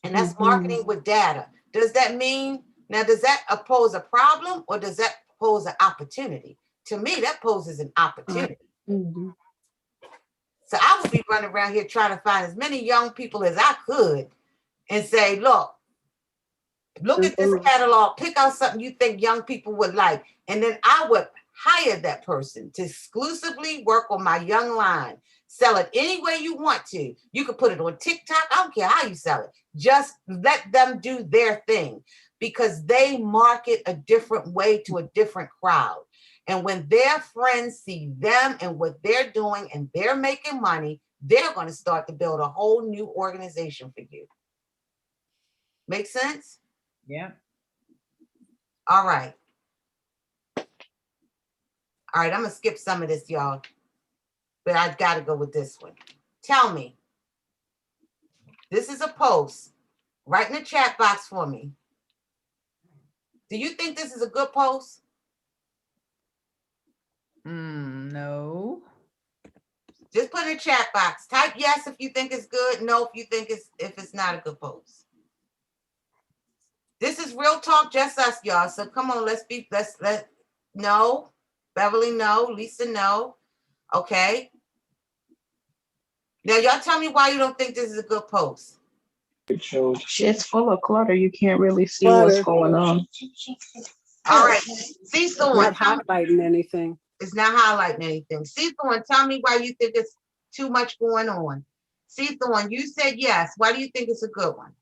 And that's marketing with data. Does that mean, does that pose a problem or does that pose an opportunity? To me, that poses an opportunity. So I would be running around here trying to find as many young people as I could and say, look at this catalog, pick out something you think young people would like. And then I would hire that person to exclusively work on my young line. Sell it any way you want to. You could put it on TikTok. I don't care how you sell it. Just let them do their thing. because they market a different way to a different crowd. And when their friends see them and what they're doing and they're making money, they're going to start to build a whole new organization for you. Make sense? Yeah. All right. All right, I'm going to skip some of this, y'all. But I've got to go with this one. Tell me. This is a post. Write in the chat box for me. Do you think this is a good post? No. Just put in the chat box. Type yes if you think it's good. No if you think it's not a good post. This is real talk, just us, y'all. So come on, let's no. Beverly, no. Lisa, no. Okay. Now y'all tell me why you don't think this is a good post. It's full of clutter. You can't really see what's going on. All right. See someone. Not highlighting anything. It's not highlighting anything. See someone. Tell me why you think it's too much going on. See someone. You said yes. Why do you think it's a good one?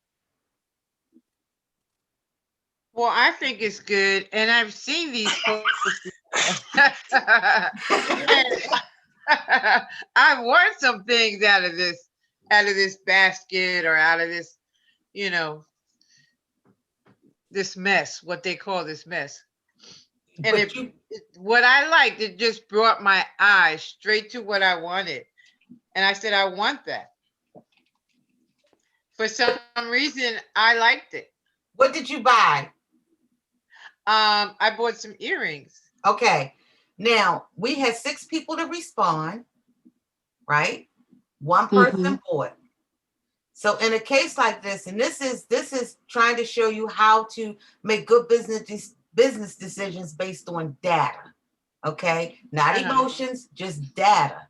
Well, I think it's good, and I've seen these posts. I've worn some things out of this basket, or out of this, this mess, what they call this mess. And what I liked, it just brought my eyes straight to what I wanted. And I said, I want that. For some reason, I liked it. What did you buy? I bought some earrings. Okay. Now, we had 6 people to respond, right? 1 person bought. So in a case like this, and this is trying to show you how to make good business decisions based on data. Okay? Not emotions, just data.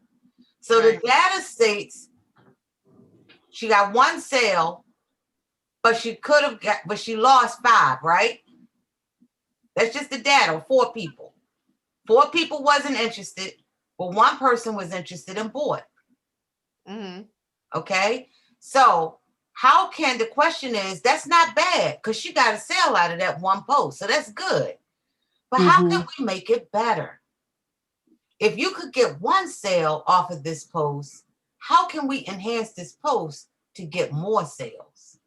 So the data states she got 1 sale, but she lost 5, right? That's just the data. 4 people. 4 people wasn't interested, but 1 person was interested and bought. Okay? So the question is, that's not bad because she got a sale out of that 1 post. So that's good. But how can we make it better? If you could get 1 sale off of this post, how can we enhance this post to get more sales?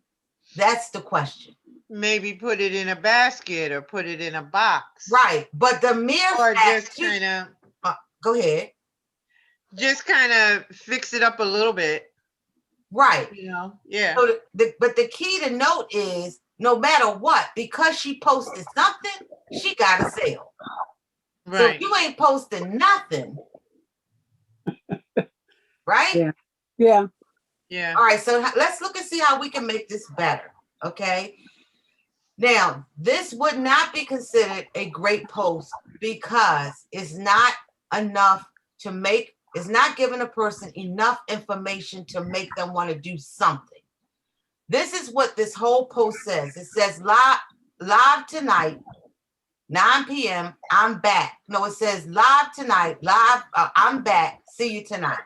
That's the question. Maybe put it in a basket or put it in a box. Right. But the mere fact, just kind of go ahead. Just kind of fix it up a little bit. Right. Yeah. So but the key to note is, no matter what, because she posted something, she got a sale. Right. So if you ain't posting nothing, right? Yeah. All right. So let's look and see how we can make this better. Okay. Now, this would not be considered a great post because it's not enough to make, it's not giving a person enough information to make them want to do something. This is what this whole post says. It says live tonight, 9 p.m. I'm back. No, it says live tonight, I'm back. See you tonight.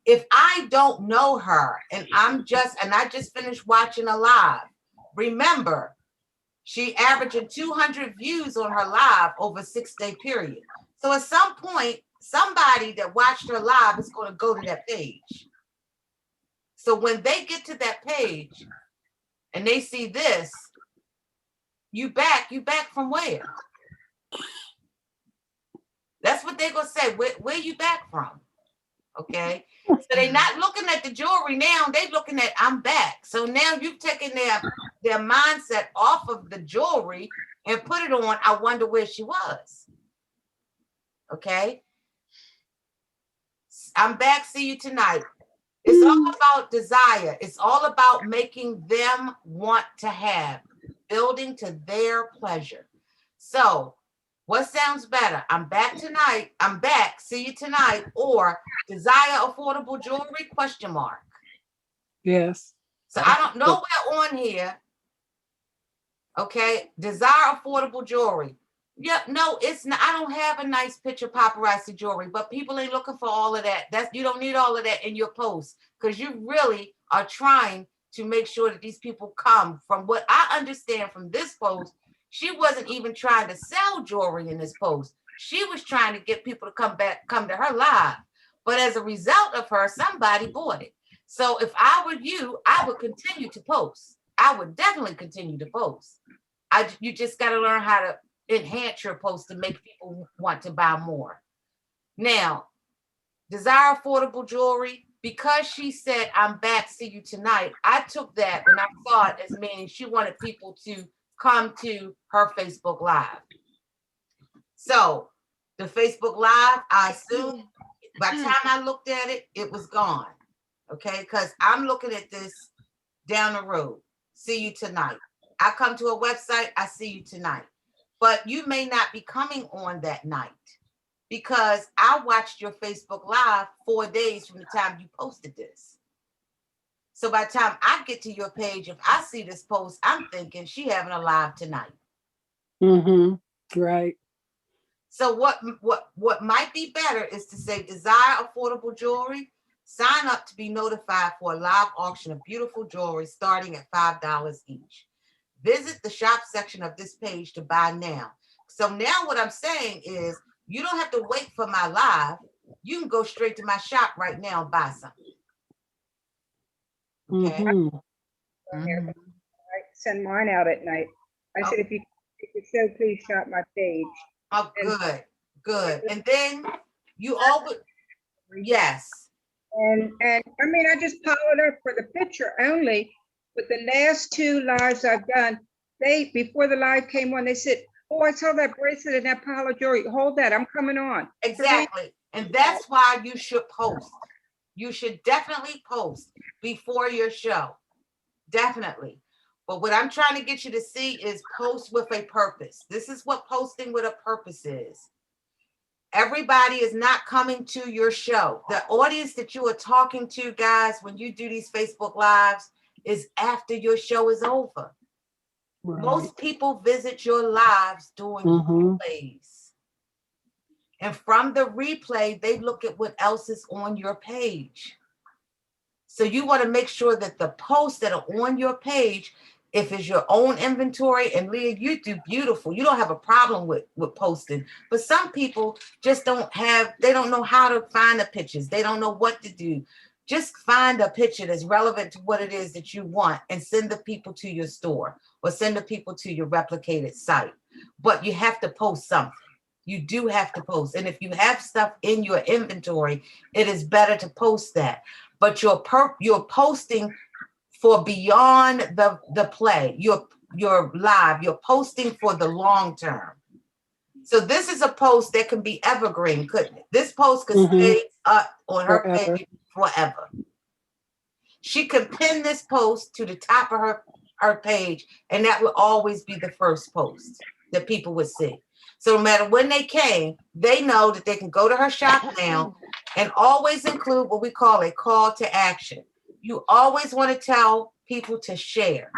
If I don't know her and I just finished watching a live, remember, she averaging 200 views on her live over a 6-day period. So at some point, somebody that watched her live is going to go to that page. So when they get to that page and they see this, you back from where? That's what they're going to say. Where you back from? Okay. So they're not looking at the jewelry now. They're looking at I'm back. So now you've taken their mindset off of the jewelry and put it on, I wonder where she was. Okay. I'm back. See you tonight. It's all about desire. It's all about making them want to have, building to their pleasure. So what sounds better? I'm back tonight. I'm back. See you tonight. Or desire affordable jewelry? ? Yes. So I don't know where on here. Okay. Desire affordable jewelry. Yeah, no, it's not. I don't have a nice picture paparazzi jewelry, but people ain't looking for all of that. You don't need all of that in your post because you really are trying to make sure that these people come. From what I understand from this post, she wasn't even trying to sell jewelry in this post. She was trying to get people to come to her live. But as a result of her, somebody bought it. So if I were you, I would continue to post. I would definitely continue to post. You just got to learn how to enhance your post to make people want to buy more. Now, Desire affordable jewelry, because she said, I'm back, see you tonight. I took that and I saw it as meaning she wanted people to come to her Facebook Live. So the Facebook Live, I assume by the time I looked at it, it was gone. Okay, because I'm looking at this down the road. See you tonight. I come to a website, I see you tonight. But you may not be coming on that night, because I watched your Facebook Live 4 days from the time you posted this. So by the time I get to your page, if I see this post, I'm thinking she having a live tonight. Mm-hmm. Right. So what might be better is to say, desire affordable jewelry, sign up to be notified for a live auction of beautiful jewelry starting at $5 each. Visit the shop section of this page to buy now. So now what I'm saying is, you don't have to wait for my live. You can go straight to my shop right now and buy something. Okay. Mm-hmm. I send mine out at night. I said, if you could so please shop my page. Oh, good. And then you always, yes. And I mean, I just followed up for the picture only. But the last 2 lives I've done, before the live came on, they said, oh, I saw that bracelet and that pile of jewelry. Hold that, I'm coming on. Exactly. And that's why you should post. You should definitely post before your show. Definitely. But what I'm trying to get you to see is post with a purpose. This is what posting with a purpose is. Everybody is not coming to your show. The audience that you are talking to, guys, when you do these Facebook Lives, is after your show is over. Right. Most people visit your lives doing replays. And from the replay, they look at what else is on your page. So you want to make sure that the posts that are on your page, if it's your own inventory, and Leah, you do beautiful. You don't have a problem with posting. But some people just they don't know how to find the pictures. They don't know what to do. Just find a picture that's relevant to what it is that you want and send the people to your store or send the people to your replicated site. But you have to post something. You do have to post. And if you have stuff in your inventory, it is better to post that. But you're posting for beyond the play. You're live. You're posting for the long term. So this is a post that can be evergreen, couldn't it? This post could stay up on her page forever. She could pin this post to the top of her page, and that would always be the first post that people would see. So no matter when they came, they know that they can go to her shop now and always include what we call a call to action. You always want to tell people to share.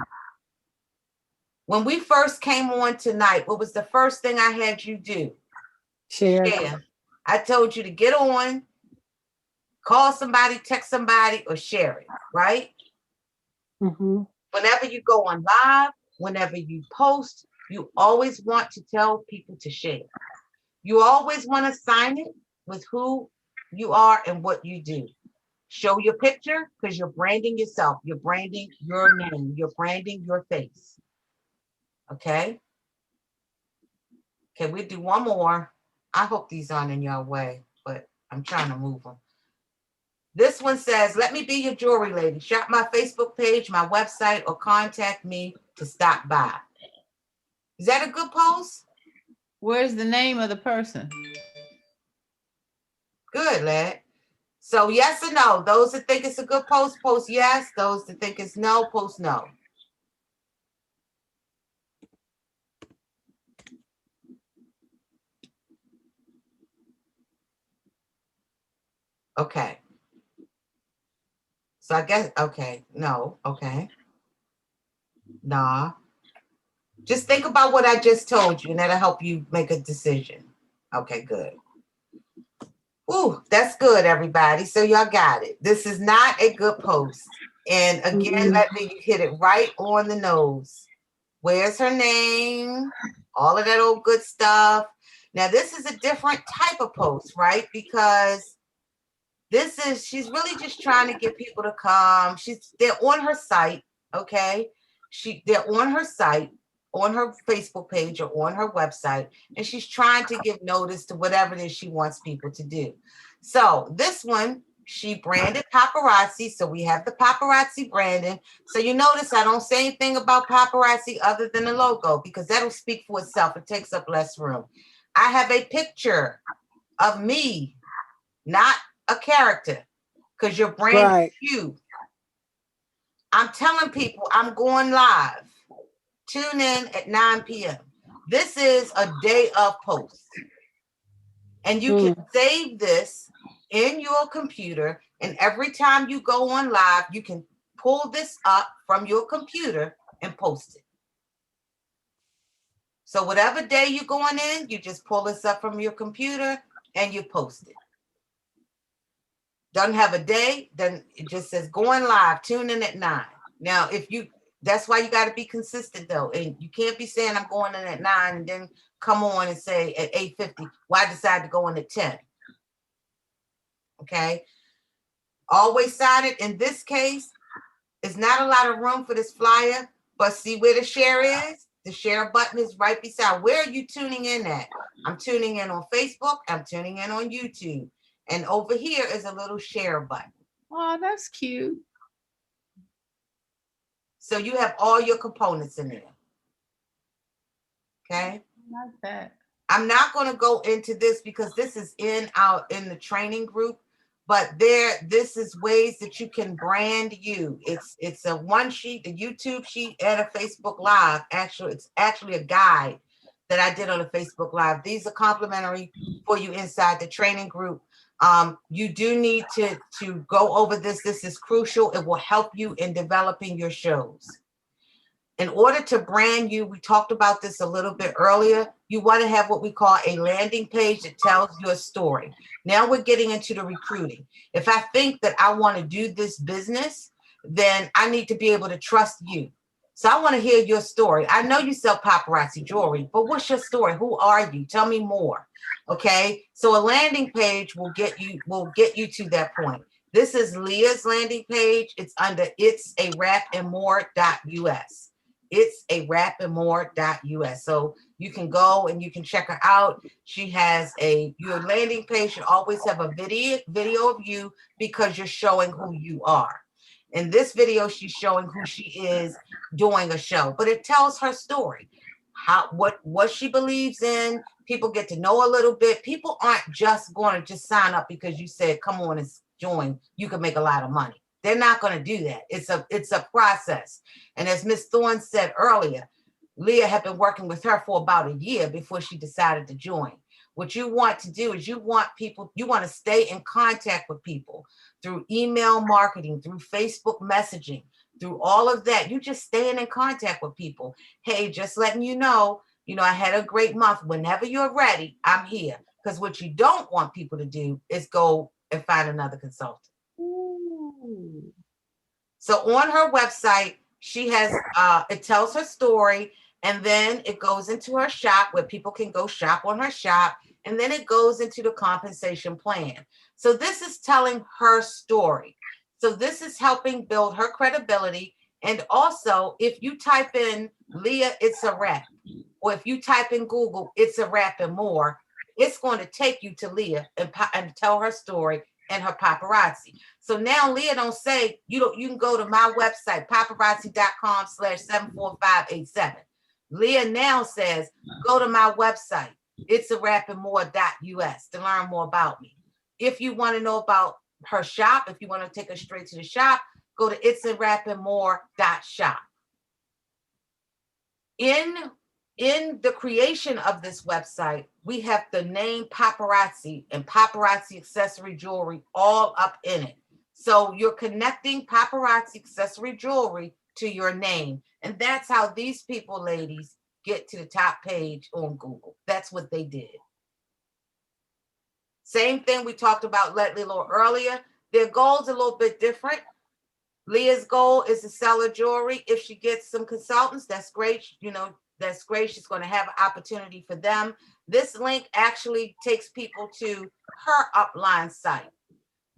When we first came on tonight, what was the first thing I had you do? Share. I told you to get on, call somebody, text somebody, or share it, right? Mm-hmm. Whenever you go on live, whenever you post, you always want to tell people to share. You always want to sign it with who you are and what you do. Show your picture, because you're branding yourself. You're branding your name. You're branding your face. Okay? Okay, we'll do one more. I hope these aren't in your way, but I'm trying to move them. This one says, let me be your jewelry lady. Shop my Facebook page, my website, or contact me to stop by. Is that a good post? Where's the name of the person? Good, lad. So yes or no? Those that think it's a good post, post yes. Those that think it's no, post no. Okay. So I guess, okay, no, okay. Nah. Just think about what I just told you, and that'll help you make a decision. Okay, good. Ooh, that's good, everybody. So y'all got it. This is not a good post. And again, let me hit it right on the nose. Where's her name? All of that old good stuff. Now, this is a different type of post, right? Because she's really just trying to get people to come. They're on her site, okay? They're on her site, on her Facebook page or on her website, and she's trying to give notice to whatever it is she wants people to do. So this one, she branded paparazzi. So we have the paparazzi branding. So you notice I don't say anything about paparazzi other than the logo because that'll speak for itself. It takes up less room. I have a picture of me, not a character, because you're branding you. I'm telling people I'm going live. Tune in at 9 p.m. This is a day of post. And you can save this in your computer. And every time you go on live, you can pull this up from your computer and post it. So whatever day you're going in, you just pull this up from your computer and you post it. Doesn't have a day, then it just says going live, tune in at 9. Now, that's why you got to be consistent though. And you can't be saying I'm going in at 9 and then come on and say at 8:50, well, I decided to go in at 10. Okay. Always sign it. In this case, it's not a lot of room for this flyer, but see where the share is? The share button is right beside. Where are you tuning in at? I'm tuning in on Facebook. I'm tuning in on YouTube. And over here is a little share button. Oh, that's cute. So you have all your components in there. Okay. I like that. I'm not going to go into this because this is in the training group, but this is ways that you can brand you. It's a one sheet, a YouTube sheet, and a Facebook Live. Actually, it's actually a guide that I did on a Facebook Live. These are complimentary for you inside the training group. You do need to go over this. This is crucial. It will help you in developing your shows. In order to brand you, we talked about this a little bit earlier, you want to have what we call a landing page that tells your story. Now we're getting into the recruiting. If I think that I want to do this business, then I need to be able to trust you. So I want to hear your story. I know you sell paparazzi jewelry, but what's your story? Who are you? Tell me more. Okay. So a landing page will get you to that point. This is Leah's landing page. It's under itsarapandmore.us. itsarapandmore.us. So you can go and you can check her out. She has your landing page should always have a video of you because you're showing who you are. In this video, she's showing who she is doing a show, but it tells her story, what she believes in. People get to know a little bit. People aren't just going to just sign up because you said, come on and join. You can make a lot of money. They're not going to do that. It's a process. And as Ms. Thorne said earlier, Leah had been working with her for about a year before she decided to join. What you want to do is you want to stay in contact with people through email marketing, through Facebook messaging, through all of that. You just staying in contact with people. Hey, just letting you know, I had a great month. Whenever you're ready, I'm here. Because what you don't want people to do is go and find another consultant. Ooh. So on her website, she has, it tells her story, and then it goes into her shop where people can go shop on her shop, and then it goes into the compensation plan. So this is telling her story. So this is helping build her credibility. And also, if you type in Leah, it's a rap, or if you type in Google, it's a rap and more, it's going to take you to Leah and tell her story and her paparazzi. So now Leah don't say, you can go to my website, paparazzi.com/74587. Leah now says, go to my website, itsarapandmore.us, to learn more about me. If you want to know about her shop, if you want to take her straight to the shop, go to itsarapandmore.shop. In the creation of this website, we have the name paparazzi and paparazzi accessory jewelry all up in it. So you're connecting paparazzi accessory jewelry to your name. And that's how these people, ladies, get to the top page on Google. That's what they did. Same thing we talked about a little earlier. Their goals are a little bit different. Leah's goal is to sell her jewelry. If she gets some consultants, that's great. That's great. She's going to have an opportunity for them. This link actually takes people to her upline site.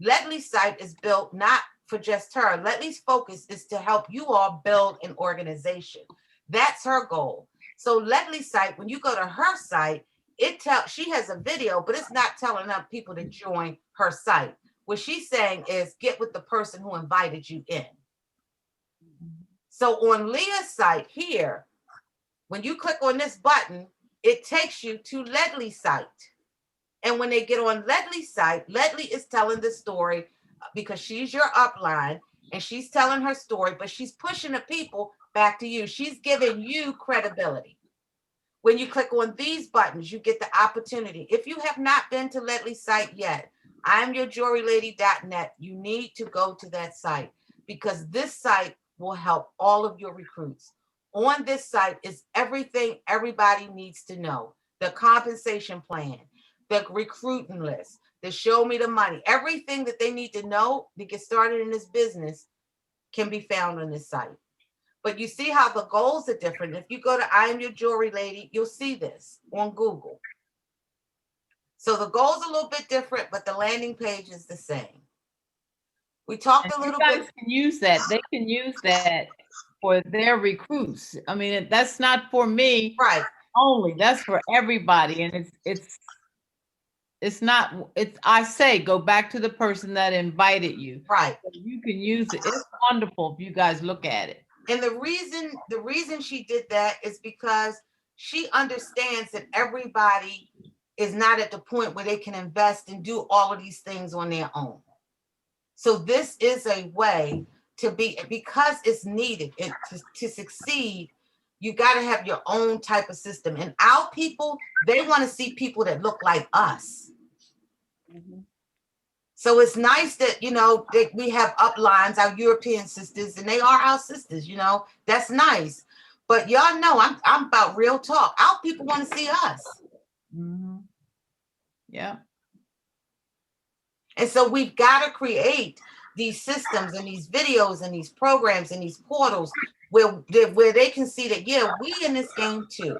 Ledley's site is built not for just her. Ledley's focus is to help you all build an organization. That's her goal. So Ledley's site, when you go to her site, she has a video, but it's not telling enough people to join her site. What she's saying is get with the person who invited you in. So on Leah's site here, when you click on this button, it takes you to Ledley's site. And when they get on Ledley's site, Ledley is telling the story because she's your upline and she's telling her story, but she's pushing the people back to you. She's giving you credibility. When you click on these buttons, you get the opportunity. If you have not been to Ledley's site yet, I'mYourJewelryLady.net, you need to go to that site because this site will help all of your recruits. On this site is everything everybody needs to know. The compensation plan, the recruiting list, the show me the money, everything that they need to know to get started in this business can be found on this site. But you see how the goals are different. If you go to I Am Your Jewelry Lady, you'll see this on Google. So the goals are a little bit different, but the landing page is the same. We talked a little bit. You guys can use that. They can use that for their recruits. I mean, that's not for me only. That's for everybody. And I say, go back to the person that invited you. Right. So you can use it. It's wonderful if you guys look at it. And the reason she did that is because she understands that everybody is not at the point where they can invest and do all of these things on their own. So this is a way to be, because it's needed to succeed, you got to have your own type of system. And our people, they want to see people that look like us. Mm-hmm. So it's nice that, that we have uplines, our European sisters, and they are our sisters, that's nice. But y'all know I'm about real talk. Our people want to see us. Mm-hmm. Yeah. And so we've got to create these systems and these videos and these programs and these portals where they can see that, yeah, we in this game too.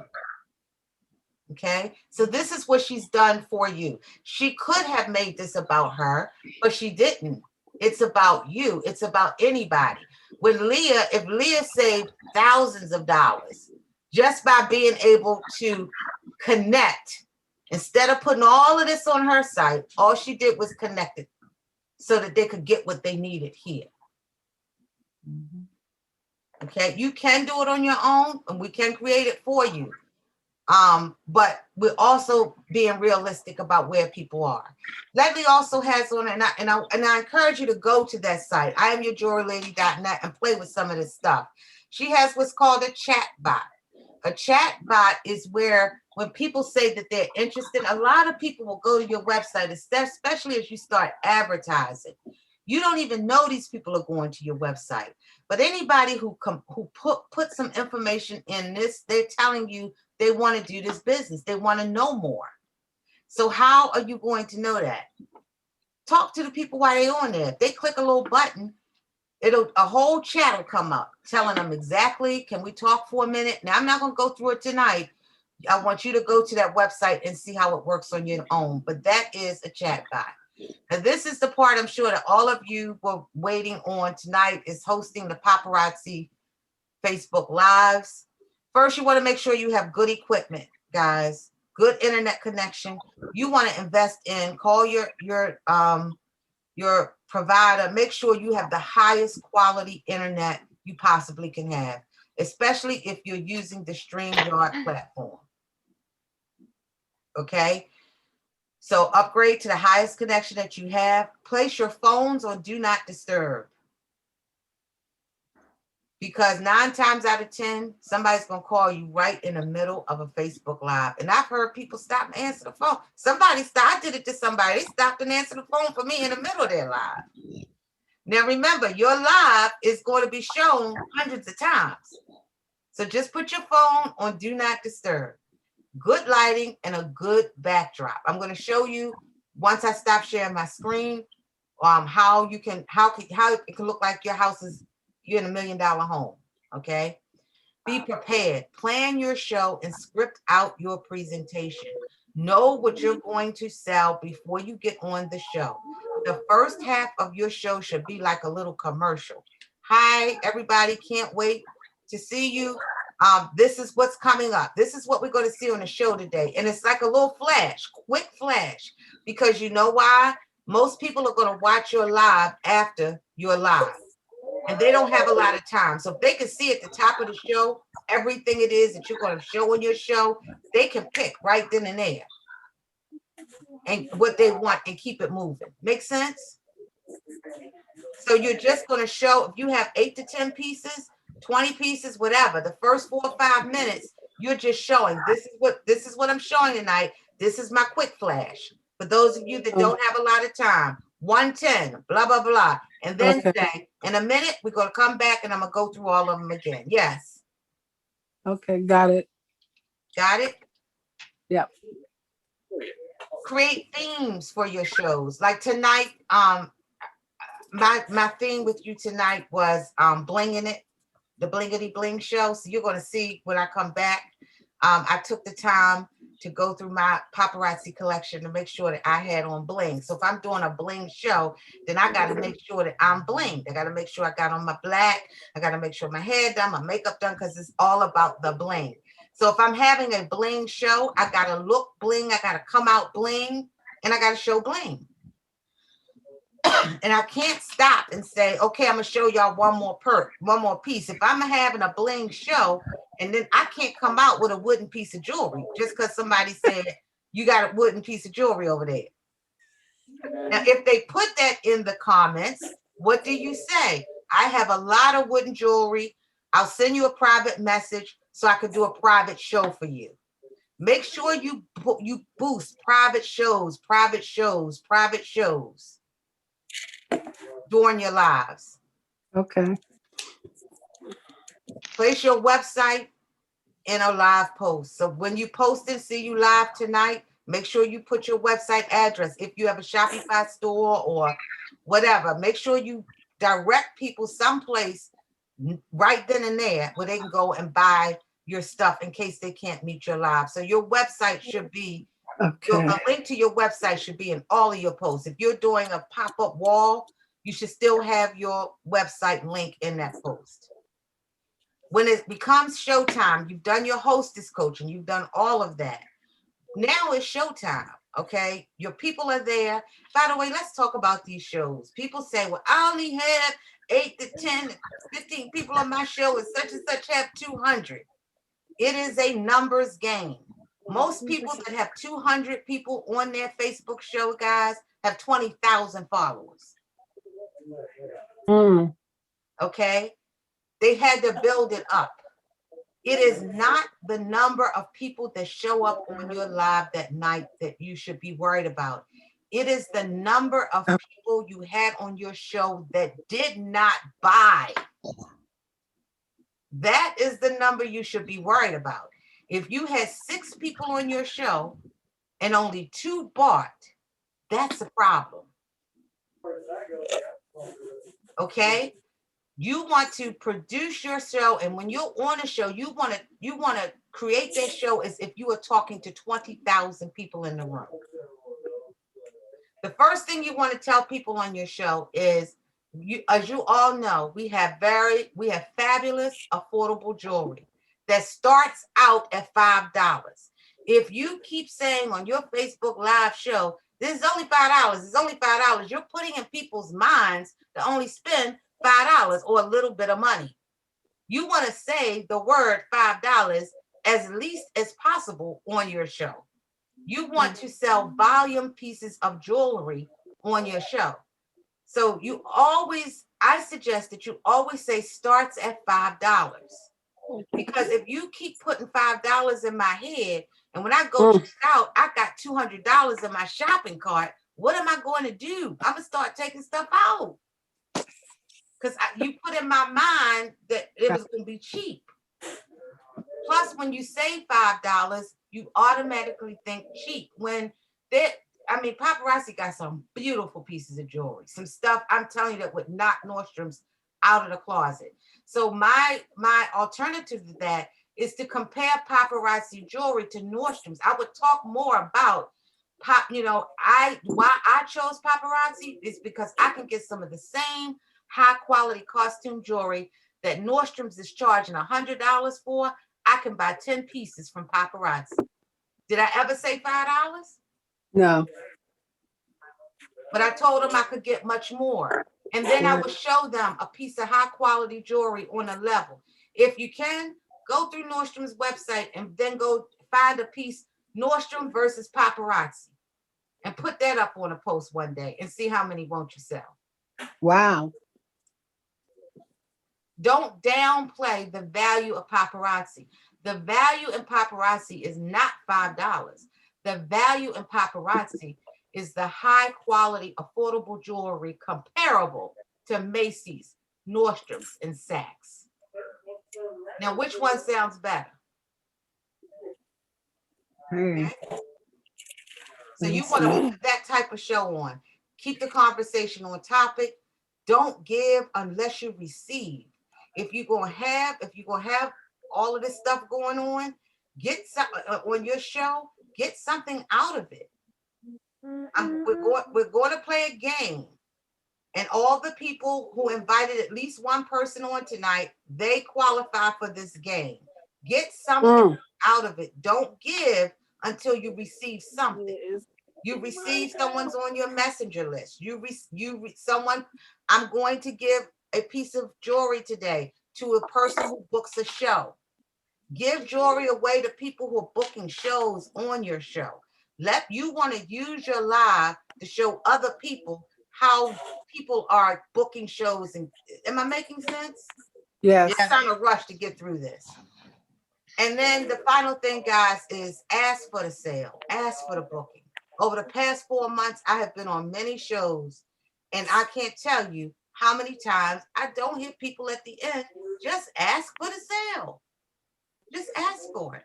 Okay, so this is what she's done for you. She could have made this about her, but she didn't. It's about you. It's about anybody. If Leah saved thousands of dollars just by being able to connect, instead of putting all of this on her site, all she did was connect it so that they could get what they needed here. Mm-hmm. Okay, you can do it on your own, and we can create it for you. But we're also being realistic about where people are. Ledley also has on, and I encourage you to go to that site, I'mYourJewelryLady.net, and play with some of this stuff. She has what's called a chat bot. A chat bot is where when people say that they're interested, a lot of people will go to your website, especially as you start advertising. You don't even know these people are going to your website. But anybody who put some information in this, they're telling you they want to do this business. They want to know more. So how are you going to know that? Talk to the people while they're on there. If they click a little button, a whole chat will come up telling them exactly, can we talk for a minute? Now, I'm not going to go through it tonight. I want you to go to that website and see how it works on your own. But that is a chat bot. And this is the part I'm sure that all of you were waiting on tonight, is hosting the Paparazzi Facebook Lives. First, you want to make sure you have good equipment, guys. Good internet connection. You want to invest in, call your provider. Make sure you have the highest quality internet you possibly can have, especially if you're using the StreamYard platform. Okay? So upgrade to the highest connection that you have. Place your phones on Do Not Disturb. Because 9 times out of 10, somebody's going to call you right in the middle of a Facebook Live. And I've heard people stop and answer the phone. I did it to somebody. They stopped and answered the phone for me in the middle of their live. Now, remember, your live is going to be shown hundreds of times. So just put your phone on Do Not Disturb. Good lighting and a good backdrop. I'm going to show you once I stop sharing my screen. how it can look like you're in $1 million home. Okay. Be prepared. Plan your show and script out your presentation. Know what you're going to sell before you get on the show. The first half of your show should be like a little commercial. Hi, everybody. Can't wait to see you. This is what's coming up. This is what we're going to see on the show today. And it's like a little flash, quick flash, because you know why? Most people are going to watch your live after your live, and they don't have a lot of time. So if they can see at the top of the show everything it is that you're going to show on your show, they can pick right then and there and what they want and keep it moving. Make sense? So you're just going to show, if you have 8 to 10 pieces, 20 pieces, whatever, the first 4 or 5 minutes, you're just showing, this is what I'm showing tonight. This is my quick flash. For those of you that don't have a lot of time, 110, blah, blah, blah. And then say, in a minute, we're going to come back and I'm going to go through all of them again. Yes. Okay, got it. Got it? Yep. Create themes for your shows. Like tonight, my theme with you tonight was blinging it, the blingity bling show. So you're going to see when I come back. I took the time to go through my paparazzi collection to make sure that I had on bling. So if I'm doing a bling show, then I got to make sure that I'm blinged. I got to make sure I got on my black. I got to make sure my hair done, my makeup done, because it's all about the bling. So if I'm having a bling show, I got to look bling. I got to come out bling, and I got to show bling. And I can't stop and say, okay, I'm going to show y'all one more piece. If I'm having a bling show, and then I can't come out with a wooden piece of jewelry just because somebody said, you got a wooden piece of jewelry over there. Now, if they put that in the comments, what do you say? I have a lot of wooden jewelry. I'll send you a private message so I could do a private show for you. Make sure you boost private shows during your lives. Okay. Place your website in a live post. So when you post it, see you live tonight, make sure you put your website address. If you have a Shopify store or whatever, make sure you direct people someplace right then and there where they can go and buy your stuff in case they can't meet your live. So your website should be, a link to your website should be in all of your posts. If you're doing a pop-up wall, you should still have your website link in that post. When it becomes showtime, you've done your hostess coaching, you've done all of that. Now it's showtime, okay? Your people are there. By the way, let's talk about these shows. People say, well, I only have 8 to 10, 15 people on my show and such have 200. It is a numbers game. Most people that have 200 people on their Facebook show, guys, have 20,000 followers. Okay? They had to build it up. It is not the number of people that show up on your live that night that you should be worried about. It is the number of people you had on your show that did not buy. That is the number you should be worried about. If you had 6 people on your show and only 2 bought, that's a problem. Okay? You want to produce your show, and when you're on a show, you want to create that show as if you are talking to 20,000 people in the room. The first thing you want to tell people on your show is, as you all know, we have fabulous, affordable jewelry that starts out at $5. If you keep saying on your Facebook Live show, this is only $5, it's only $5, you're putting in people's minds to only spend $5 or a little bit of money. You want to say the word $5 as least as possible on your show. You want to sell volume pieces of jewelry on your show. So I suggest that you always say starts at $5. Because if you keep putting $5 in my head, and when I go check out, I got $200 in my shopping cart, what am I going to do? I'm going to start taking stuff out. Because you put in my mind that it was going to be cheap. Plus, when you say $5, you automatically think cheap. When I mean, Paparazzi got some beautiful pieces of jewelry, some stuff I'm telling you that would knock Nordstrom's out of the closet. So my alternative to that is to compare Paparazzi jewelry to Nordstrom's. I would talk more about why I chose Paparazzi is because I can get some of the same high quality costume jewelry that Nordstrom's is charging $100 for. I can buy 10 pieces from Paparazzi. Did I ever say $5? No. But I told them I could get much more. And then I would show them a piece of high quality jewelry on a level. If you can, go through Nordstrom's website and then go find a piece, Nordstrom versus Paparazzi, and put that up on a post one day and see how many won't you sell. Wow. Don't downplay the value of Paparazzi. The value in Paparazzi is not $5. The value in Paparazzi is the high quality, affordable jewelry comparable to Macy's, Nordstrom's, and Saks. Now, which one sounds better? Okay. So you want to put that type of show on. Keep the conversation on topic. Don't give unless you receive. If you're gonna have all of this stuff going on, get some on your show. Get something out of it. We're going to play a game, and all the people who invited at least one person on tonight, they qualify for this game. Get something out of it. Don't give until you receive something. You receive someone's on your messenger list. Someone. I'm going to give a piece of jewelry today to a person who books a show. Give jewelry away to people who are booking shows on your show. You want to use your live to show other people how people are booking shows. And am I making sense? Yes. It's kind of rush to get through this. And then the final thing, guys, is ask for the sale. Ask for the booking. Over the past 4 months, I have been on many shows, and I can't tell you how many times I don't hear people at the end. Just ask for the sale. Just ask for it.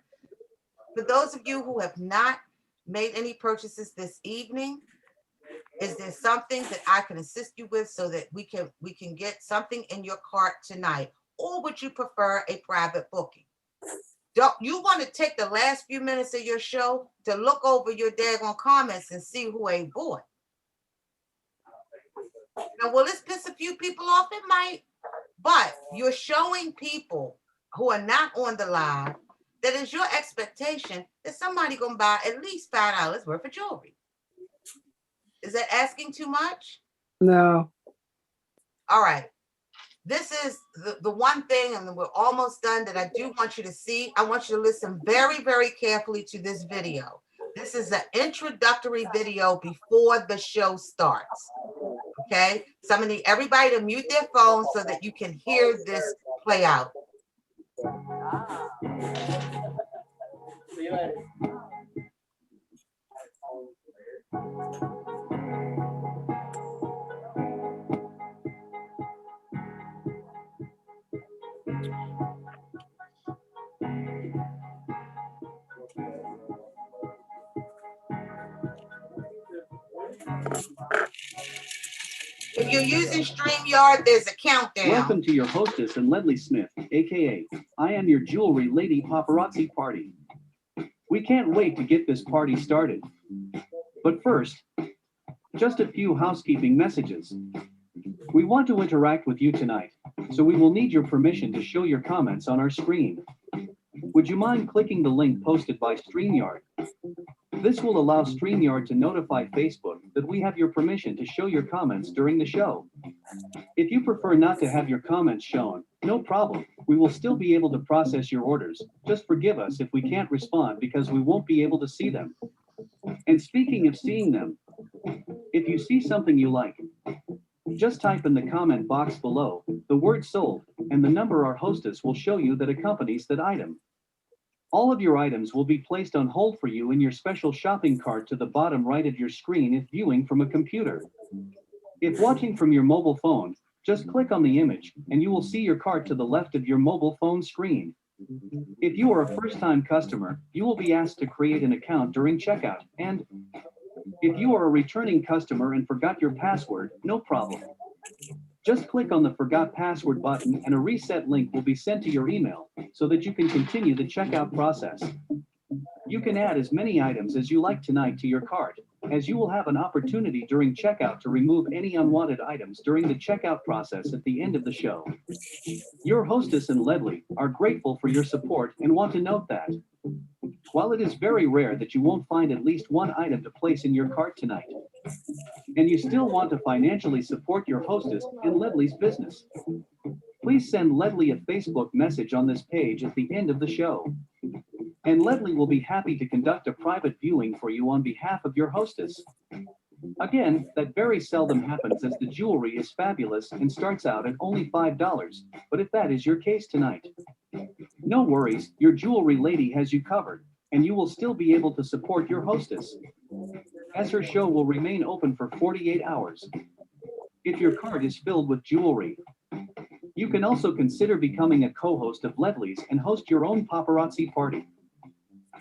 For those of you who have not made any purchases this evening, is there something that I can assist you with so that we can get something in your cart tonight? Or would you prefer a private booking? Don't you want to take the last few minutes of your show to look over your daggone comments and see who ain't bought? Now, will this piss a few people off? It might, but you're showing people who are not on the live that is your expectation that somebody gonna buy at least $5 worth of jewelry. Is that asking too much? No. All right. This is the one thing, and we're almost done, that I do want you to see. I want you to listen very, very carefully to this video. This is an introductory video before the show starts. Okay? So I'm gonna need everybody to mute their phones so that you can hear this play out. See you later. If you're using StreamYard, there's a countdown. Welcome to your hostess and Ledley Smith, aka I Am Your Jewelry Lady Paparazzi Party. We can't wait to get this party started. But first, just a few housekeeping messages. We want to interact with you tonight, so we will need your permission to show your comments on our screen. Would you mind clicking the link posted by StreamYard? This will allow StreamYard to notify Facebook that we have your permission to show your comments during the show. If you prefer not to have your comments shown, no problem. We will still be able to process your orders. Just forgive us if we can't respond because we won't be able to see them. And speaking of seeing them, if you see something you like, just type in the comment box below the word sold and the number our hostess will show you that accompanies that item. All of your items will be placed on hold for you in your special shopping cart to the bottom right of your screen if viewing from a computer. If watching from your mobile phone, just click on the image and you will see your cart to the left of your mobile phone screen. If you are a first-time customer, you will be asked to create an account during checkout, and If you are a returning customer and forgot your password, no problem. Just click on the Forgot Password button and a reset link will be sent to your email so that you can continue the checkout process. You can add as many items as you like tonight to your cart, as you will have an opportunity during checkout to remove any unwanted items during the checkout process at the end of the show. Your hostess and Ledley are grateful for your support and want to note that while it is very rare that you won't find at least one item to place in your cart tonight, and you still want to financially support your hostess and Ledley's business, please send Ledley a Facebook message on this page at the end of the show. And Ledley will be happy to conduct a private viewing for you on behalf of your hostess. Again, that very seldom happens as the jewelry is fabulous and starts out at only $5, but if that is your case tonight, no worries, your jewelry lady has you covered, and you will still be able to support your hostess, as her show will remain open for 48 hours. If your cart is filled with jewelry, you can also consider becoming a co-host of Ledley's and host your own paparazzi party.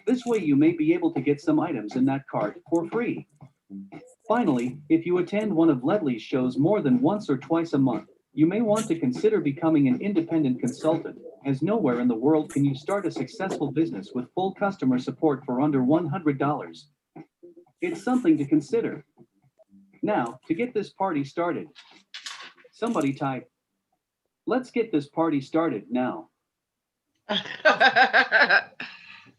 This way you may be able to get some items in that cart for free. Finally, if you attend one of Ledley's shows more than once or twice a month, you may want to consider becoming an independent consultant, as nowhere in the world can you start a successful business with full customer support for under $100. It's something to consider. Now, to get this party started, somebody type, "Let's get this party started now."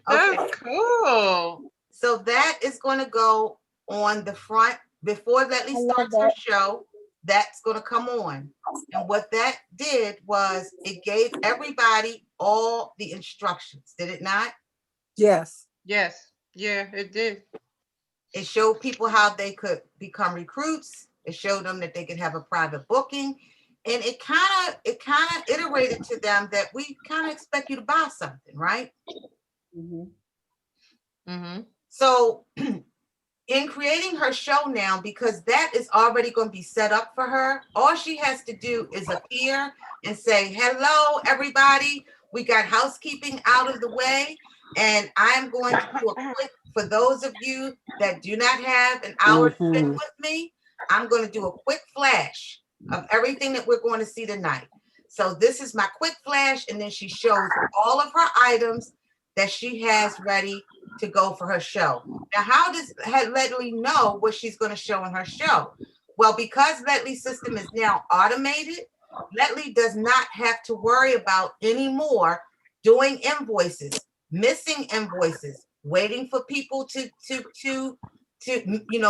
That's cool. So that is going to go on the front before Ledley starts her show. That's going to come on. And what that did was it gave everybody all the instructions, did it not? Yes. Yes. Yeah, it did. It showed people how they could become recruits. It showed them that they could have a private booking. And it kind of iterated to them that we kind of expect you to buy something, right? Mm-hmm. Mm-hmm. So in creating her show now, because that is already going to be set up for her, all she has to do is appear and say, "Hello, everybody. We got housekeeping out of the way. And I'm going to do a quick, for those of you that do not have an hour to spend with me, I'm going to do a quick flash of everything that we're going to see tonight. So this is my quick flash." And then she shows all of her items that she has ready to go for her show. Now, how does Ledley know what she's going to show in her show? Well, because Ledley's system is now automated, Ledley does not have to worry about anymore doing invoices, missing invoices, waiting for people to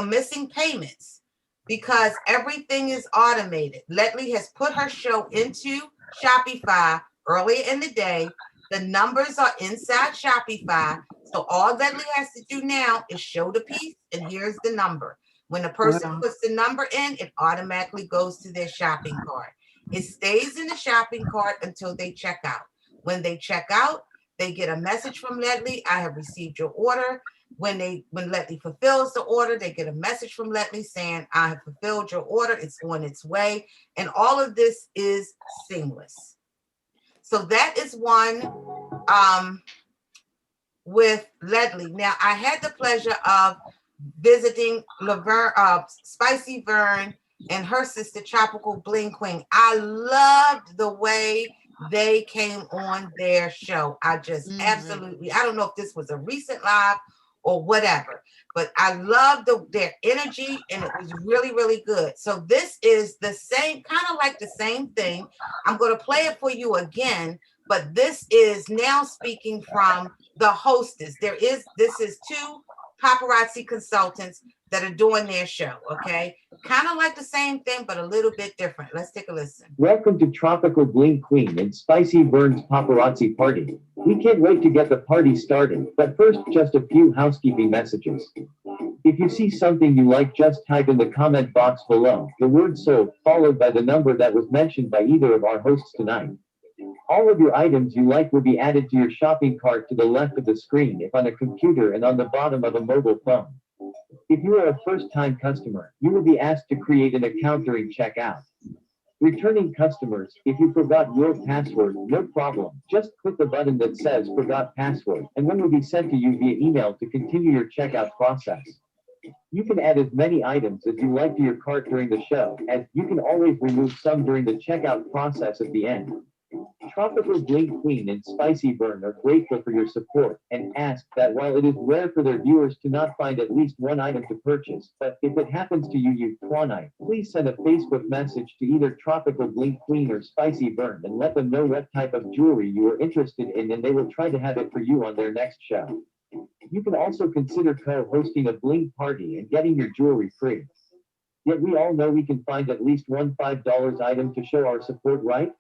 missing payments, because everything is automated. Ledley has put her show into Shopify earlier in the day. The numbers are inside Shopify. So all Ledley has to do now is show the piece, and here's the number. When the person puts the number in, it automatically goes to their shopping cart. It stays in the shopping cart until they check out. When they check out, they get a message from Ledley: "I have received your order." When Ledley fulfills the order, they get a message from Ledley saying, "I have fulfilled your order. It's on its way." And all of this is seamless. So that is one with Ledley. Now, I had the pleasure of visiting Spicy Vern and her sister Tropical Bling Queen. I loved the way they came on their show. I just absolutely, I don't know if this was a recent live or whatever, but I loved their energy, and it was really, really good. So this is the same, kind of like the same thing. I'm going to play it for you again, but this is now speaking from the hostess. This is two paparazzi consultants that are doing their show, okay? Kind of like the same thing, but a little bit different. Let's take a listen. Welcome to Tropical Bling Queen and Spicy Vern's paparazzi party. We can't wait to get the party started, but first, just a few housekeeping messages. If you see something you like, just type in the comment box below the word "sold," followed by the number that was mentioned by either of our hosts tonight. All of your items you like will be added to your shopping cart to the left of the screen if on a computer, and on the bottom of a mobile phone. If you are a first-time customer, you will be asked to create an account during checkout. Returning customers, if you forgot your password, no problem. Just click the button that says "Forgot Password," and one will be sent to you via email to continue your checkout process. You can add as many items as you like to your cart during the show, as you can always remove some during the checkout process at the end. Tropical Blink Queen and Spicy Burn are grateful for your support and ask that while it is rare for their viewers to not find at least one item to purchase, but if it happens to you tonight, please send a Facebook message to either Tropical Blink Queen or Spicy Burn and let them know what type of jewelry you are interested in, and they will try to have it for you on their next show. You can also consider co-hosting a bling party and getting your jewelry free. Yet we all know we can find at least one $5 item to show our support, right?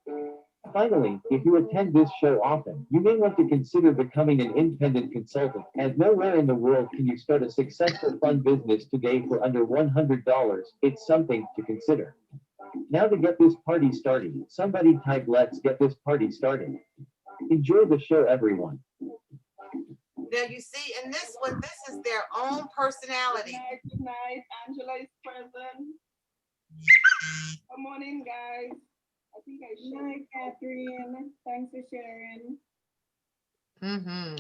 Finally, if you attend this show often, you may want to consider becoming an independent consultant, as nowhere in the world can you start a successful fun business today for under $100. It's something to consider. Now to get this party started, somebody type "let's get this party started." Enjoy the show, everyone. Now you see, in this one, this is their own personality. Good night. Angela is present. Come on in, guys. I think I shared. Catherine, thanks for sharing.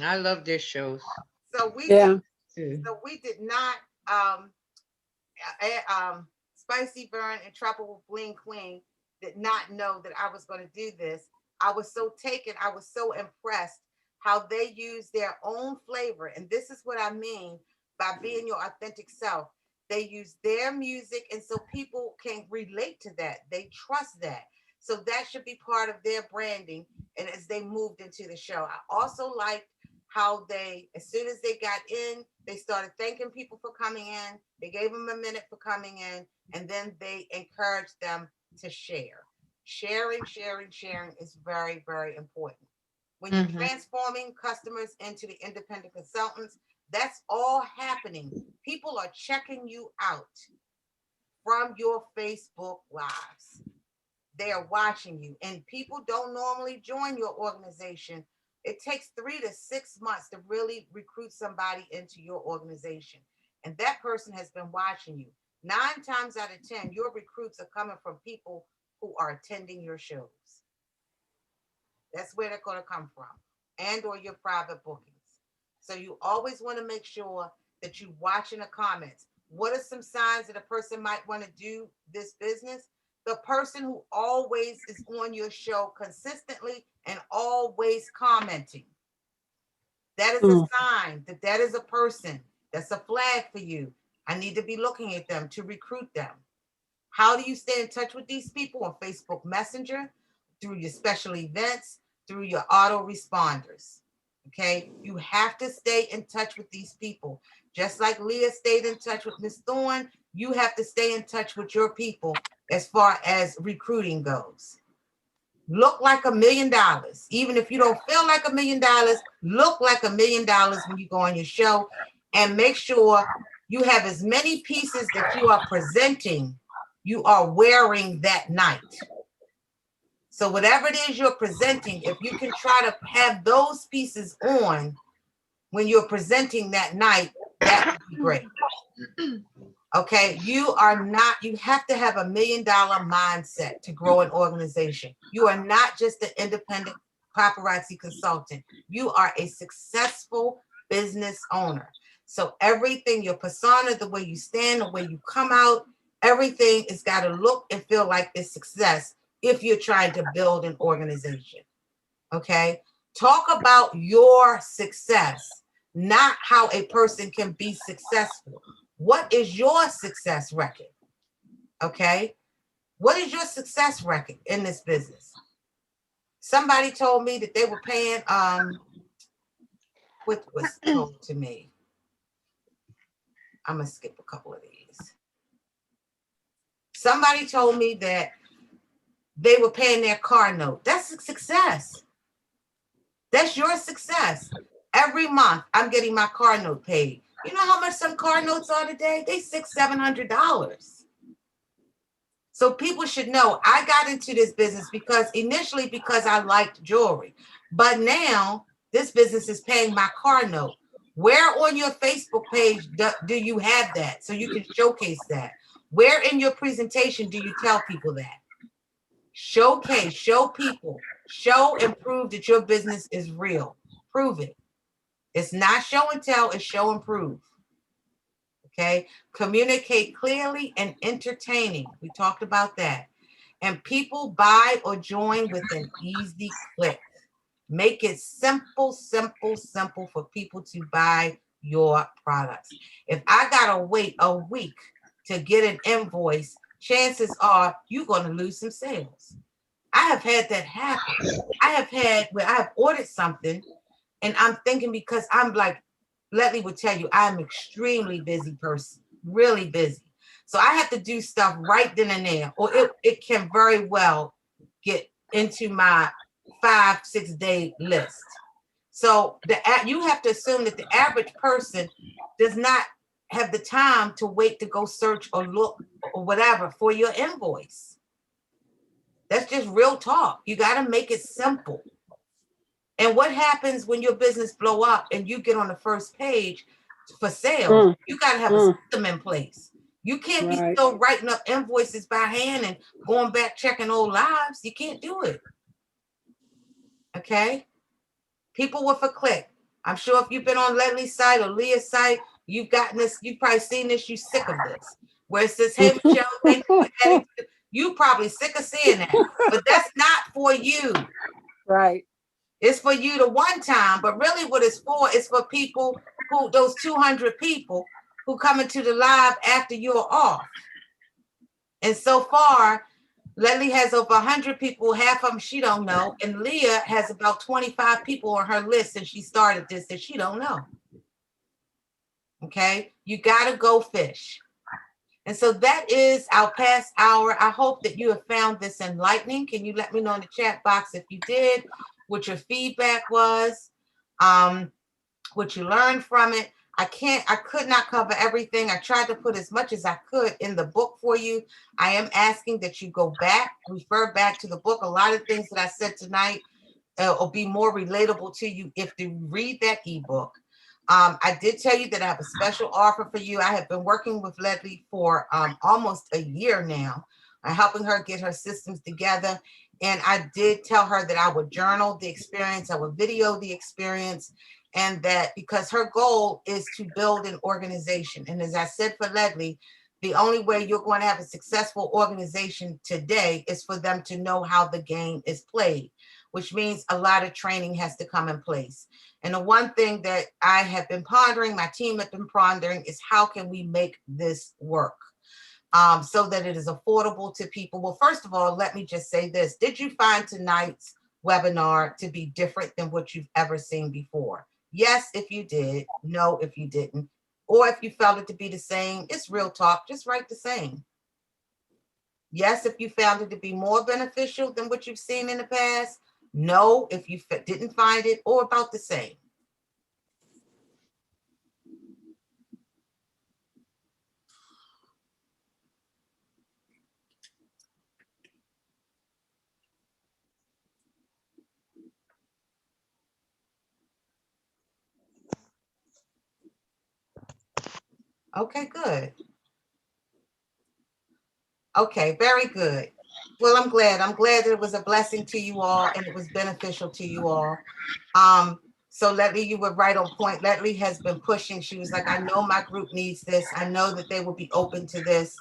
I love their shows. So we did not Spicy Burn and Tropical Bling Queen did not know that I was going to do this. I was so taken, I was so impressed how they use their own flavor. And this is what I mean by being your authentic self. They use their music, and so people can relate to that. They trust that. So that should be part of their branding. And as they moved into the show, I also liked how they, as soon as they got in, they started thanking people for coming in. They gave them a minute for coming in, and then they encouraged them to share. Sharing is very, very important. When you're transforming customers into the independent consultants, that's all happening. People are checking you out from your Facebook Lives. They are watching you, and people don't normally join your organization. It takes 3 to 6 months to really recruit somebody into your organization. And that person has been watching you. 9 times out of 10, your recruits are coming from people who are attending your shows. That's where they're going to come from, and or your private bookings. So you always want to make sure that you watch in the comments. What are some signs that a person might want to do this business? The person who always is on your show consistently and always commenting. That is a sign that that is a person. That's a flag for you. I need to be looking at them to recruit them. How do you stay in touch with these people? On Facebook Messenger, through your special events, through your autoresponders. Okay, you have to stay in touch with these people. Just like Leah stayed in touch with Miss Thorne, you have to stay in touch with your people as far as recruiting goes. Look like $1 million. Even if you don't feel like $1 million, look like $1 million when you go on your show, and make sure you have as many pieces that you are presenting, you are wearing that night. So whatever it is you're presenting, if you can try to have those pieces on when you're presenting that night, that would be great. Okay, you have to have $1 million mindset to grow an organization. You are not just an independent paparazzi consultant. You are a successful business owner. So everything, your persona, the way you stand, the way you come out, everything has got to look and feel like it's success if you're trying to build an organization. Okay, talk about your success, not how a person can be successful. What is your success record? Okay, what is your success record in this business? Somebody told me that they were paying, what was told to me? I'm gonna skip a couple of these. Somebody told me that they were paying their car note. That's a success. That's your success. Every month, I'm getting my car note paid. You know how much some car notes are today? They $600-700. So people should know I got into this business because I liked jewelry. But now this business is paying my car note. Where on your Facebook page do you have that so you can showcase that? Where in your presentation do you tell people that? Showcase, show people, show and prove that your business is real. Prove it. It's not show and tell, it's show and prove. Okay. Communicate clearly and entertaining. We talked about that. And people buy or join with an easy click. Make it simple, simple, simple for people to buy your products. If I gotta wait a week to get an invoice, chances are you're gonna lose some sales. I have had that happen. I have had where I have ordered something and I'm thinking, because I'm like, Leslie would tell you, I'm an extremely busy person, really busy. So I have to do stuff right then and there, or it can very well get into my 5-6 day list. So you have to assume that the average person does not have the time to wait to go search or look or whatever for your invoice. That's just real talk. You got to make it simple. And what happens when your business blow up and you get on the first page for sales? You got to have a system in place. You can't be still writing up invoices by hand and going back checking old lives. You can't do it. Okay? People with a click. I'm sure if you've been on Leslie's site or Leah's site, you've gotten this, you've probably seen this, you're sick of this. Where it says, hey, Michelle, thank you for adding to. You probably sick of seeing that. But that's not for you. Right. It's for you the one time, but really what it's for is for people who, those 200 people who come into the live after you're off. And so far, Leslie has over 100 people, half of them she don't know, and Leah has about 25 people on her list since she started this that she don't know. Okay, you gotta go fish. And so that is our past hour. I hope that you have found this enlightening. Can you let me know in the chat box if you did, what your feedback was, what you learned from it? I could not cover everything. I tried to put as much as I could in the book for you. I am asking that you go back, refer back to the book. A lot of things that I said tonight will be more relatable to you if you read that ebook. I did tell you that I have a special offer for you. I have been working with Leslie for almost a year now, helping her get her systems together. And I did tell her that I would journal the experience, I would video the experience, and that because her goal is to build an organization. And as I said for Leslie, the only way you're going to have a successful organization today is for them to know how the game is played, which means a lot of training has to come in place. And the one thing that I have been pondering, my team has been pondering, is how can we make this work so that it is affordable to people? Well, first of all, let me just say this. Did you find tonight's webinar to be different than what you've ever seen before? Yes, if you did. No, if you didn't. Or if you felt it to be the same, it's real talk. Just write the same. Yes, if you found it to be more beneficial than what you've seen in the past. No, if you didn't find it, or about the same. Okay, good. Okay, very good. Well, I'm glad. I'm glad that it was a blessing to you all and it was beneficial to you all. So Leslie, you were right on point. Leslie has been pushing. She was like, I know my group needs this. I know that they will be open to this.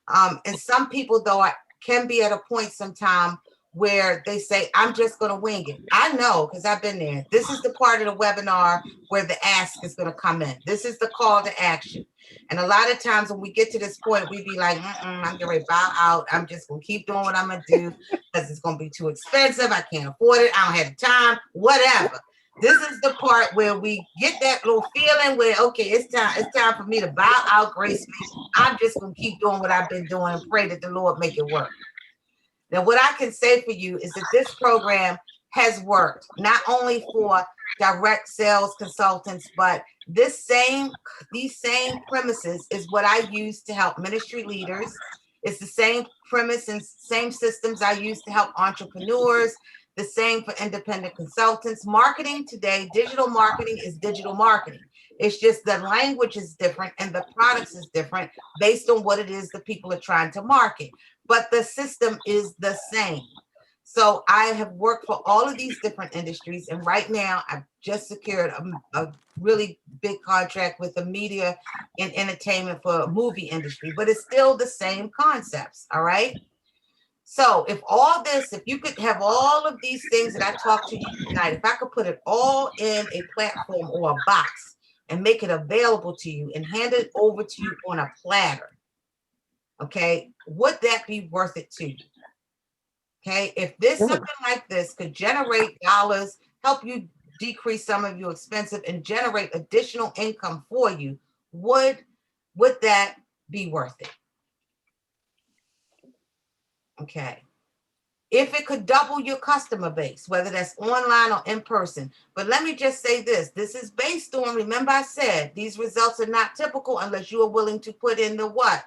And some people, though, can be at a point sometime where they say, I'm just going to wing it. I know, because I've been there. This is the part of the webinar where the ask is going to come in. This is the call to action. And a lot of times when we get to this point, we be like, I'm getting ready to bow out. I'm just going to keep doing what I'm going to do because it's going to be too expensive. I can't afford it. I don't have the time, whatever. This is the part where we get that little feeling where, okay, it's time for me to bow out gracefully. I'm just going to keep doing what I've been doing and pray that the Lord make it work. Now, what I can say for you is that this program has worked not only for direct sales consultants, but these same premises is what I use to help ministry leaders. It's the same premise and same systems I use to help entrepreneurs, the same for independent consultants. Marketing today, digital marketing is digital marketing. It's just the language is different and the products is different based on what it is that people are trying to market. But the system is the same. So I have worked for all of these different industries. And right now I've just secured a really big contract with the media and entertainment for a movie industry, but it's still the same concepts. All right. So if you could have all of these things that I talked to you tonight, if I could put it all in a platform or a box and make it available to you and hand it over to you on a platter, okay, would that be worth it to you? Okay, if this something like this could generate dollars, help you decrease some of your expenses and generate additional income for you, would that be worth it? Okay. If it could double your customer base, whether that's online or in person. But let me just say this is based on, remember I said, these results are not typical unless you are willing to put in the what?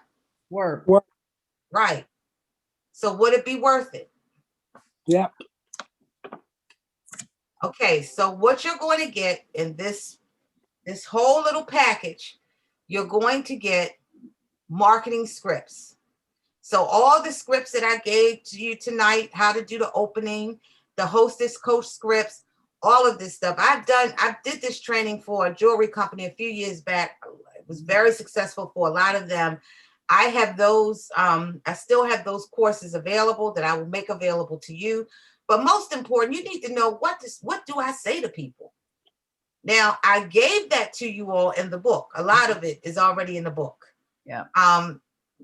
Work. Right. So would it be worth it? Yeah. Okay, so what you're going to get in this whole little package, you're going to get marketing scripts. So all the scripts that I gave to you tonight, how to do the opening, the hostess coach scripts, all of this stuff. I did this training for a jewelry company a few years back. It was very successful for a lot of them. I have those, I still have those courses available that I will make available to you. But most important, you need to know what do I say to people? Now, I gave that to you all in the book. A lot of it is already in the book. Yeah.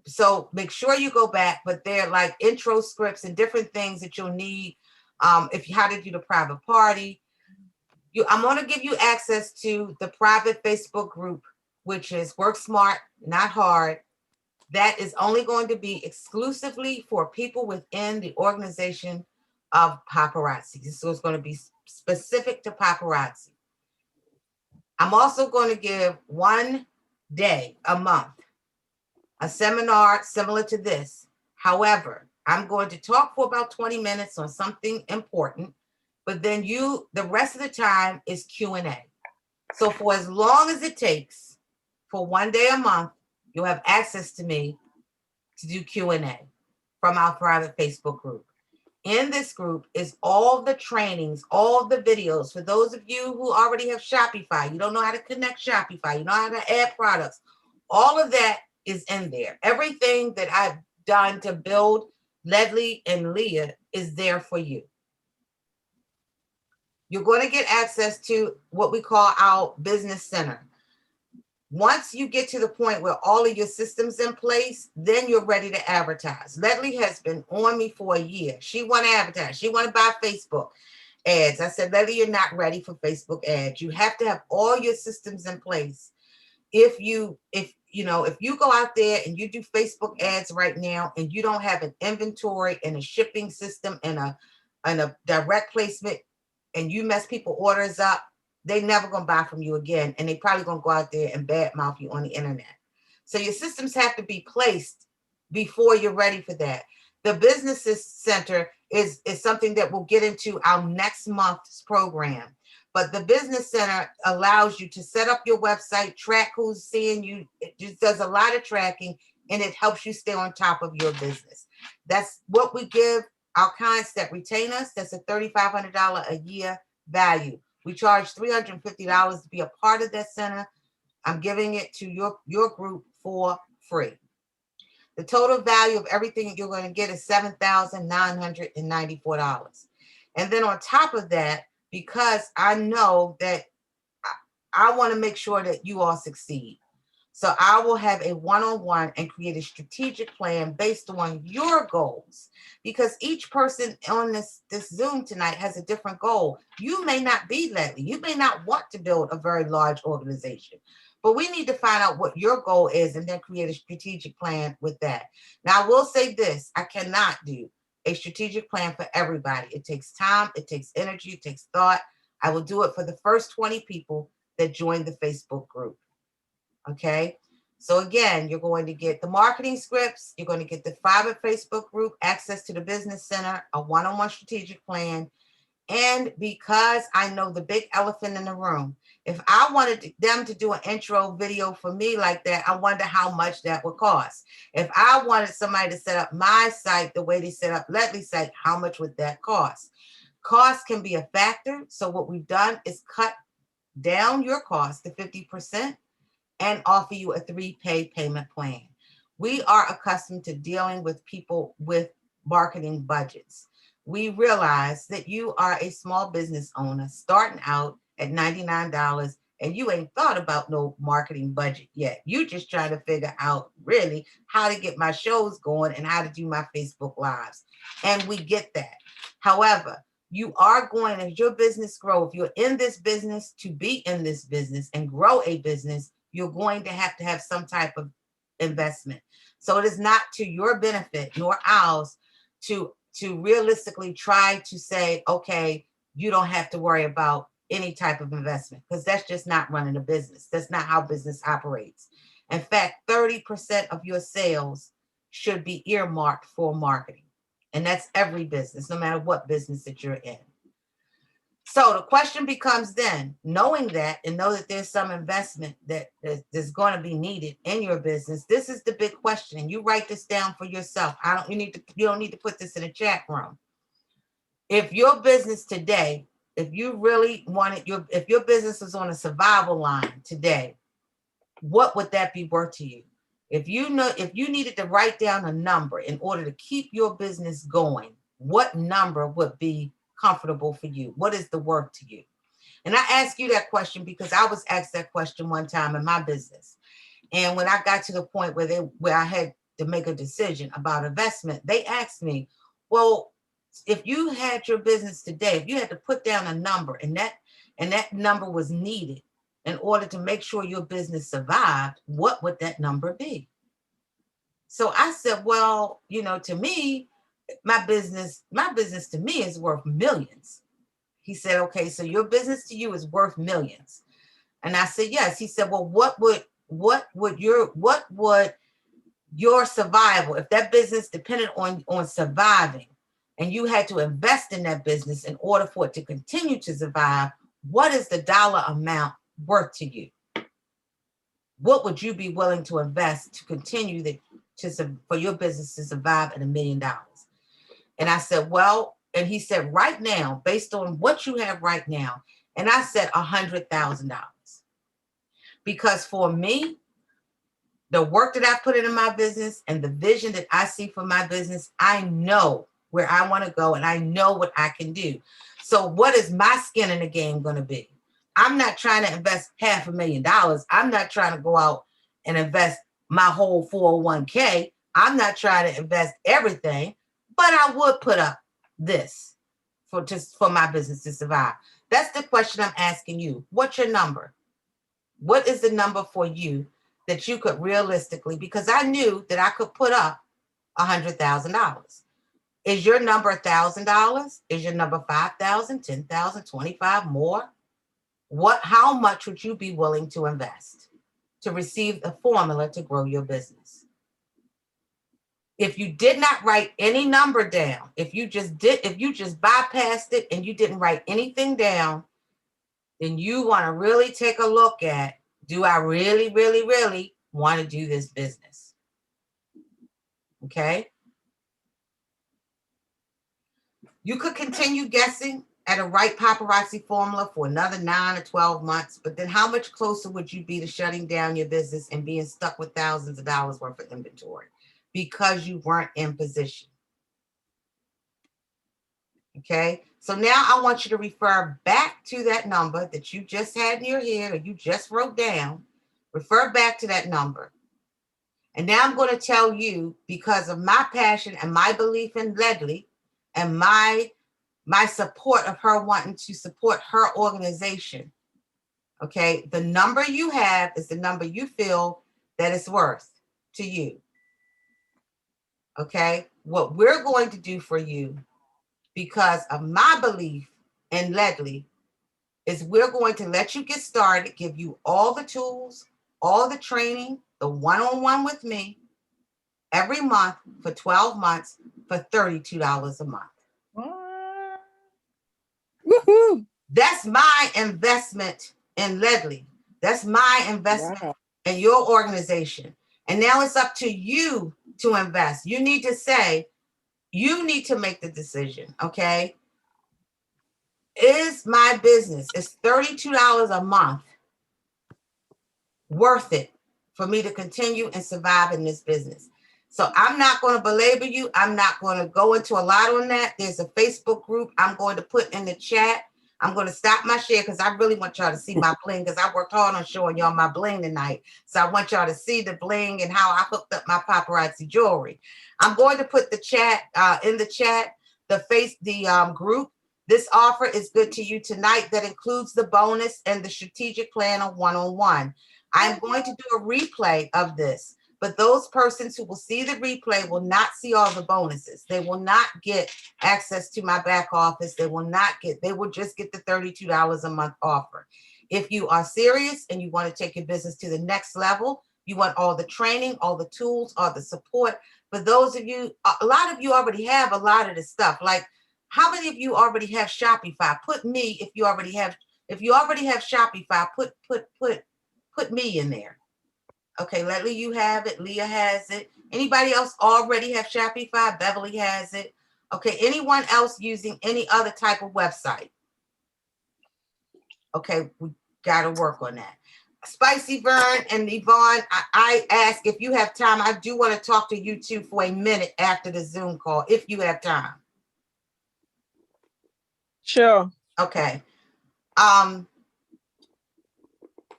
So make sure you go back, but they're like intro scripts and different things that you'll need. If you how to do the private party, I'm going to give you access to the private Facebook group, which is Work Smart, Not Hard. That is only going to be exclusively for people within the organization of Paparazzi. So it's going to be specific to Paparazzi. I'm also going to give 1 day a month a seminar similar to this. However, I'm going to talk for about 20 minutes on something important, but then the rest of the time is Q&A. So for as long as it takes, for 1 day a month, you'll have access to me to do Q&A from our private Facebook group. In this group is all the trainings, all the videos. For those of you who already have Shopify, you don't know how to connect Shopify, you know how to add products, all of that is in there. Everything that I've done to build Ledley and Leah is there for you. You're going to get access to what we call our business center. Once you get to the point where all of your systems in place, then you're ready to advertise. Ledley has been on me for a year. She want to advertise. She want to buy Facebook ads. I said, Ledley, you're not ready for Facebook ads. You have to have all your systems in place. If you go out there and you do Facebook ads right now and you don't have an inventory and a shipping system and a direct placement and you mess people orders up, they never gonna buy from you again. And they probably gonna go out there and badmouth you on the internet. So your systems have to be placed before you're ready for that. The Business Center is something that we'll get into our next month's program. But the Business Center allows you to set up your website, track who's seeing you. It just does a lot of tracking and it helps you stay on top of your business. That's what we give our clients that retain us. That's a $3,500 a year value. We charge $350 to be a part of that center. I'm giving it to your group for free. The total value of everything you're going to get is $7,994. And then on top of that, because I know that I want to make sure that you all succeed. So I will have a one-on-one and create a strategic plan based on your goals, because each person on this Zoom tonight has a different goal. You may not be Ledley. You may not want to build a very large organization, but we need to find out what your goal is and then create a strategic plan with that. Now, I will say this, I cannot do a strategic plan for everybody. It takes time, it takes energy, it takes thought. I will do it for the first 20 people that join the Facebook group. Okay. So again, you're going to get the marketing scripts. You're going to get the private Facebook group, access to the Business Center, a one-on-one strategic plan. And because I know the big elephant in the room, If I wanted them to do an intro video for me like that, I wonder how much that would cost. If I wanted somebody to set up my site the way they set up Ledley's site, how much would that cost? Cost can be a factor. So what we've done is cut down your cost to 50% and offer you a 3-pay payment plan. We are accustomed to dealing with people with marketing budgets. We realize that you are a small business owner starting out at $99 and you ain't thought about no marketing budget yet. You just trying to figure out really how to get my shows going and how to do my Facebook Lives. And we get that. However, you are going, as your business grow, if you're in this business, to be in this business and grow a business, you're going to have some type of investment. So it is not to your benefit nor ours to realistically try to say, okay, you don't have to worry about any type of investment, because that's just not running a business. That's not how business operates. In fact, 30% of your sales should be earmarked for marketing. And that's every business, no matter what business that you're in. So the question becomes then, knowing that and know that there's some investment that is going to be needed in your business, this is the big question. And you write this down for yourself. You don't need to put this in a chat room. If your business today, if you really wanted if your business is on a survival line today, what would that be worth to you? If you needed to write down a number in order to keep your business going, what number would be comfortable for you? What is the worth to you? And I ask you that question because I was asked that question one time in my business. And when I got to the point where I had to make a decision about investment, they asked me, well, if you had your business today, if you had to put down a number and that number was needed in order to make sure your business survived, what would that number be? So I said, well, to me, my business to me is worth millions. He said, okay, so your business to you is worth millions. And I said, yes. He said, well, what would your survival, if that business depended on surviving and you had to invest in that business in order for it to continue to survive, what is the dollar amount worth to you? What would you be willing to invest to continue for your business to survive at $1 million? And I said, well, and he said, right now, based on what you have right now, and I said $100,000. Because for me, the work that I put into my business and the vision that I see for my business, I know where I want to go and I know what I can do. So what is my skin in the game going to be? I'm not trying to invest $500,000. I'm not trying to go out and invest my whole 401k. I'm not trying to invest everything, but I would put up this for my business to survive. That's the question I'm asking you. What's your number? What is the number for you that you could realistically, because I knew that I could put up $100,000. Is your number $1,000? Is your number 5,000, 10,000, 25 more? How much would you be willing to invest to receive the formula to grow your business? If you did not write any number down, if you just bypassed it and you didn't write anything down, then you want to really take a look at, do I really, really, really want to do this business? Okay. You could continue guessing at a right paparazzi formula for another 9 or 12 months, but then how much closer would you be to shutting down your business and being stuck with thousands of dollars worth of inventory because you weren't in position? Okay, so now I want you to refer back to that number that you just had in your head or you just wrote down. Refer back to that number. And now I'm going to tell you, because of my passion and my belief in Ledley and my support of her wanting to support her organization, okay, the number you have is the number you feel that it's worth to you. Okay, what we're going to do for you, because of my belief in Ledley, is we're going to let you get started, give you all the tools, all the training, the one-on-one with me every month for 12 months for $32 a month. Woohoo! That's my investment in Ledley. That's my investment in your organization. And now it's up to you to invest. You need to say, you need to make the decision, okay? Is my business, is $32 a month worth it for me to continue and survive in this business? So I'm not going to belabor you. I'm not going to go into a lot on that. There's a Facebook group I'm going to put in the chat. I'm going to stop my share because I really want y'all to see my bling, because I worked hard on showing y'all my bling tonight. So I want y'all to see the bling and how I hooked up my paparazzi jewelry. I'm going to put the chat in the chat, the group. This offer is good to you tonight. That includes the bonus and the strategic planner one-on-one. I'm going to do a replay of this, but those persons who will see the replay will not see all the bonuses. They will not get access to my back office. They will just get the $32 a month offer. If you are serious and you want to take your business to the next level, you want all the training, all the tools, all the support. For those of you, a lot of you already have a lot of this stuff. Like, how many of you already have Shopify? Put me, if you already have Shopify, put me in there. Okay, Ledley, you have it. Leah has it. Anybody else already have Shopify? Beverly has it. Okay, anyone else using any other type of website? Okay, we got to work on that. Spicy Vern and Yvonne, I ask if you have time. I do want to talk to you two for a minute after the Zoom call, if you have time. Sure. Okay.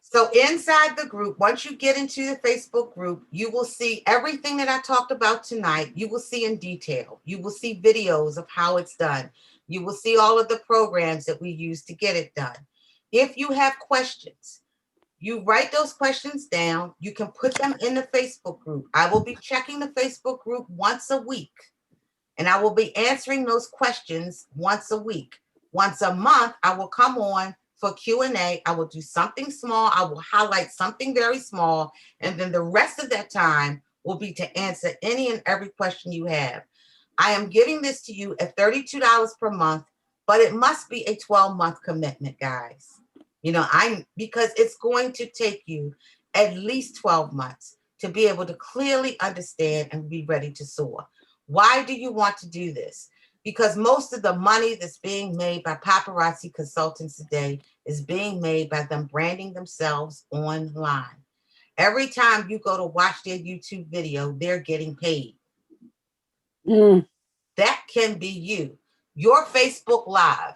So inside the group, once you get into the Facebook group, you will see everything that I talked about tonight. You will see in detail. You will see videos of how it's done. You will see all of the programs that we use to get it done. If you have questions, you write those questions down. You can put them in the Facebook group. I will be checking the Facebook group once a week, and I will be answering those questions once a week. Once a month, I will come on for Q&A. I will do something small. I will highlight something very small. And then the rest of that time will be to answer any and every question you have. I am giving this to you at $32 per month, but it must be a 12-month commitment, guys. You know, because it's going to take you at least 12 months to be able to clearly understand and be ready to soar. Why do you want to do this? Because most of the money that's being made by paparazzi consultants today is being made by them branding themselves online. Every time you go to watch their YouTube video, they're getting paid. That can be you. Your Facebook Live.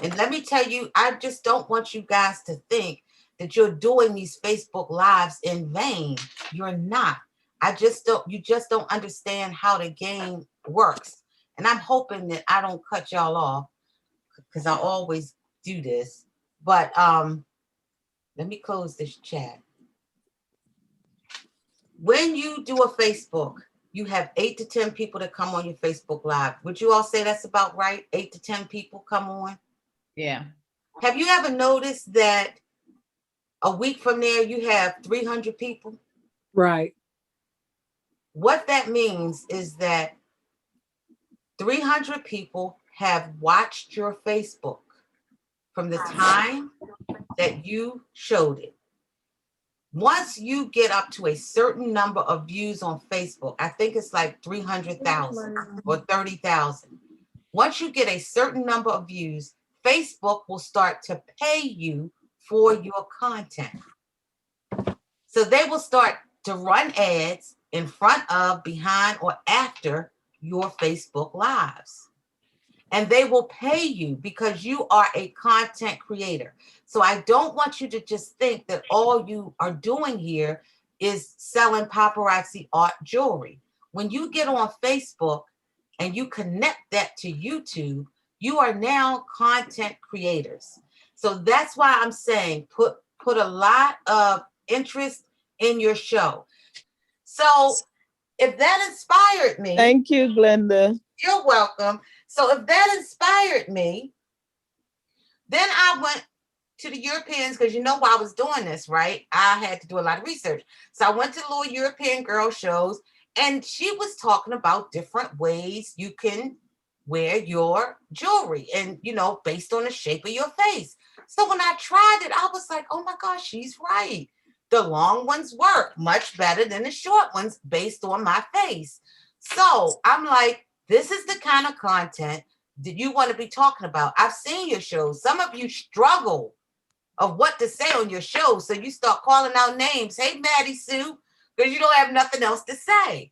And let me tell you, I just don't want you guys to think that you're doing these Facebook Lives in vain. You're not. You just don't understand how the game works. And I'm hoping that I don't cut y'all off, because I always do this. But let me close this chat. When you do a Facebook, you have 8 to 10 people that come on your Facebook Live. Would you all say that's about right? 8 to 10 people come on? Yeah. Have you ever noticed that a week from there, you have 300 people? Right. What that means is that 300 people have watched your Facebook from the time that you showed it. Once you get up to a certain number of views on Facebook, I think it's like 300,000 or 30,000. Once you get a certain number of views, Facebook will start to pay you for your content. So they will start to run ads in front of, behind, or after your Facebook Lives. And they will pay you because you are a content creator. So I don't want you to just think that all you are doing here is selling paparazzi art jewelry. When you get on Facebook and you connect that to YouTube, you are now content creators. So that's why I'm saying put a lot of interest in your show. So if that inspired me. Thank you, Glenda. You're welcome. So if that inspired me, then I went to the Europeans, because you know why I was doing this, right? I had to do a lot of research. So I went to little European girl shows, and she was talking about different ways you can wear your jewelry and, you know, based on the shape of your face. So when I tried it, I was like, oh my gosh, she's right. The long ones work much better than the short ones based on my face. So I'm like, this is the kind of content that you want to be talking about. I've seen your shows. Some of you struggle of what to say on your show. So you start calling out names. Hey, Maddie Sue, because you don't have nothing else to say.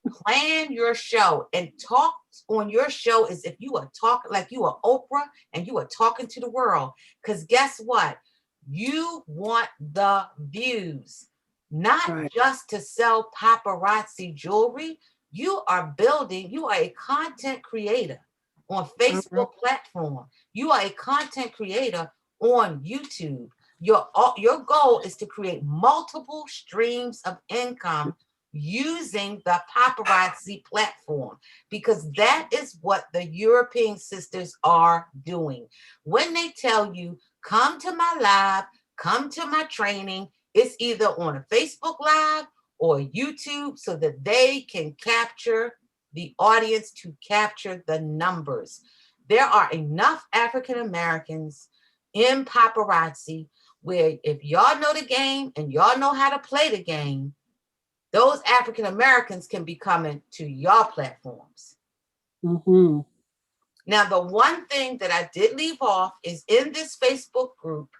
Plan your show and talk on your show as if you are talking like you are Oprah and you are talking to the world. Because guess what? You want the views, not just to sell paparazzi jewelry. You are a content creator on Facebook platform. You are a content creator on YouTube. Your goal is to create multiple streams of income using the paparazzi platform, because that is what the European sisters are doing. When they tell you, come to my live, come to my training, it's either on a Facebook Live or YouTube so that they can capture the audience, to capture the numbers. There are enough African Americans in paparazzi where if y'all know the game and y'all know how to play the game, those African Americans can be coming to your platforms. Mm-hmm. Now, the one thing that I did leave off is in this Facebook group,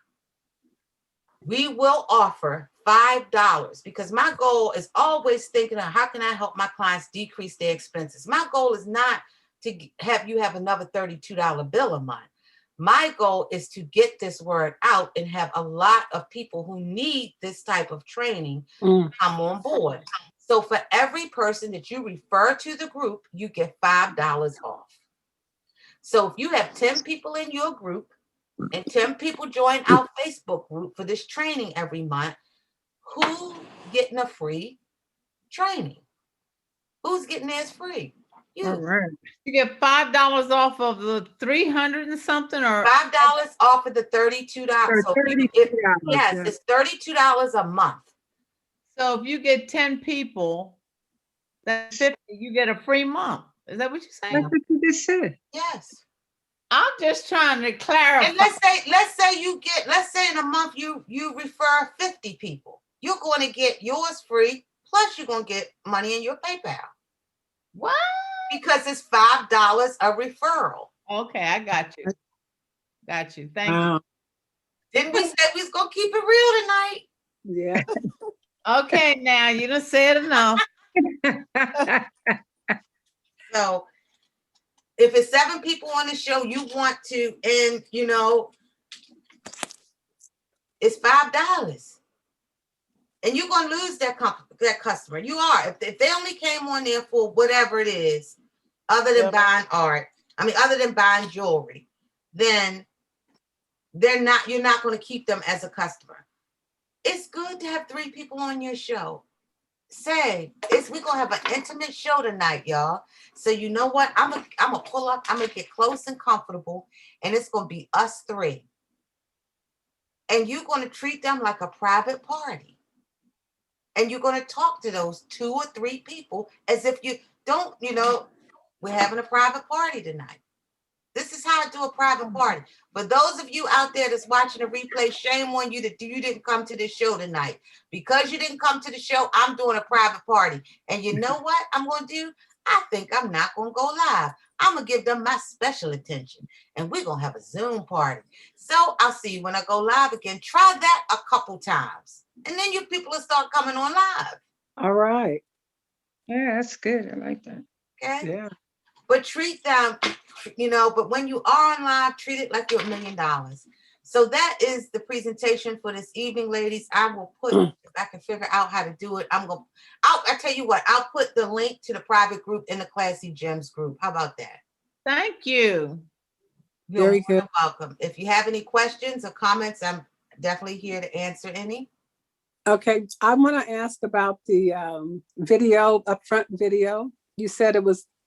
we will offer $5 because my goal is always thinking of how can I help my clients decrease their expenses. My goal is not to have you have another $32 bill a month. My goal is to get this word out and have a lot of people who need this type of training come on board. So for every person that you refer to the group, you get $5 off. So if you have 10 people in your group and 10 people join our Facebook group for this training every month, who's getting a free training? Who's getting theirs free? You. All right. You get $5 off of the 300 and something, or $5 off of the $32. So yes, it's $32 a month. So if you get 10 people, that's 50, you get a free month. Is that what you're saying? That's what you just said. Yes. I'm just trying to clarify. And let's say in a month you refer 50 people. You're going to get yours free, plus you're going to get money in your PayPal. What? Because it's $5 a referral. Okay, I got you. Got you. Thank you. Didn't we say we was gonna keep it real tonight? Yeah. Okay, now you done said enough. So if it's 7 people on the show, you want to, and you know, it's $5. And you're gonna lose that customer. You are. If they only came on there for whatever it is, other than buying art, other than buying jewelry, then you're not going to keep them as a customer. It's good to have 3 people on your show. We're gonna have an intimate show tonight, y'all. So you know what? I'm gonna pull up, I'm gonna get close and comfortable, and it's gonna be us 3. And you're gonna treat them like a private party. And you're going to talk to those 2 or 3 people as if you don't, we're having a private party tonight. This is how I do a private party. For those of you out there that's watching a replay, shame on you that you didn't come to this show tonight. Because you didn't come to the show, I'm doing a private party. And you know what I'm going to do? I think I'm not going to go live. I'm going to give them my special attention. And we're going to have a Zoom party. So I'll see you when I go live again. Try that a couple times. And then you people will start coming on live. All right. Yeah, that's good. I like that. Okay. Yeah. But treat them, but when you are on live, treat it like you're $1 million. So that is the presentation for this evening, ladies. I will put, if I can figure out how to do it, I tell you what, I'll put the link to the private group in the Classy Gems group. How about that? Thank you. You're very good. Welcome. If you have any questions or comments, I'm definitely here to answer any. Okay, I want to ask about the upfront video. You said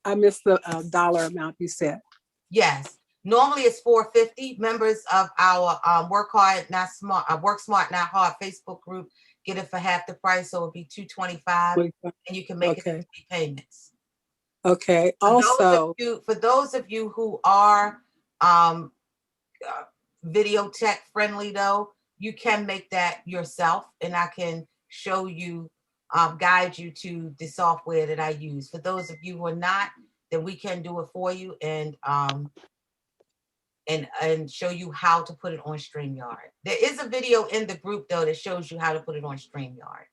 I missed the dollar amount you said. Yes. Normally it's $450. Members of our Work Smart Not Hard Facebook group get it for half the price, so it'll be $225, and you can make it in 3 payments. Okay. Also, for those of you who are video tech friendly, though, you can make that yourself, and I can show you, guide you to the software that I use. For those of you who are not, then we can do it for you and show you how to put it on StreamYard. There is a video in the group though that shows you how to put it on StreamYard.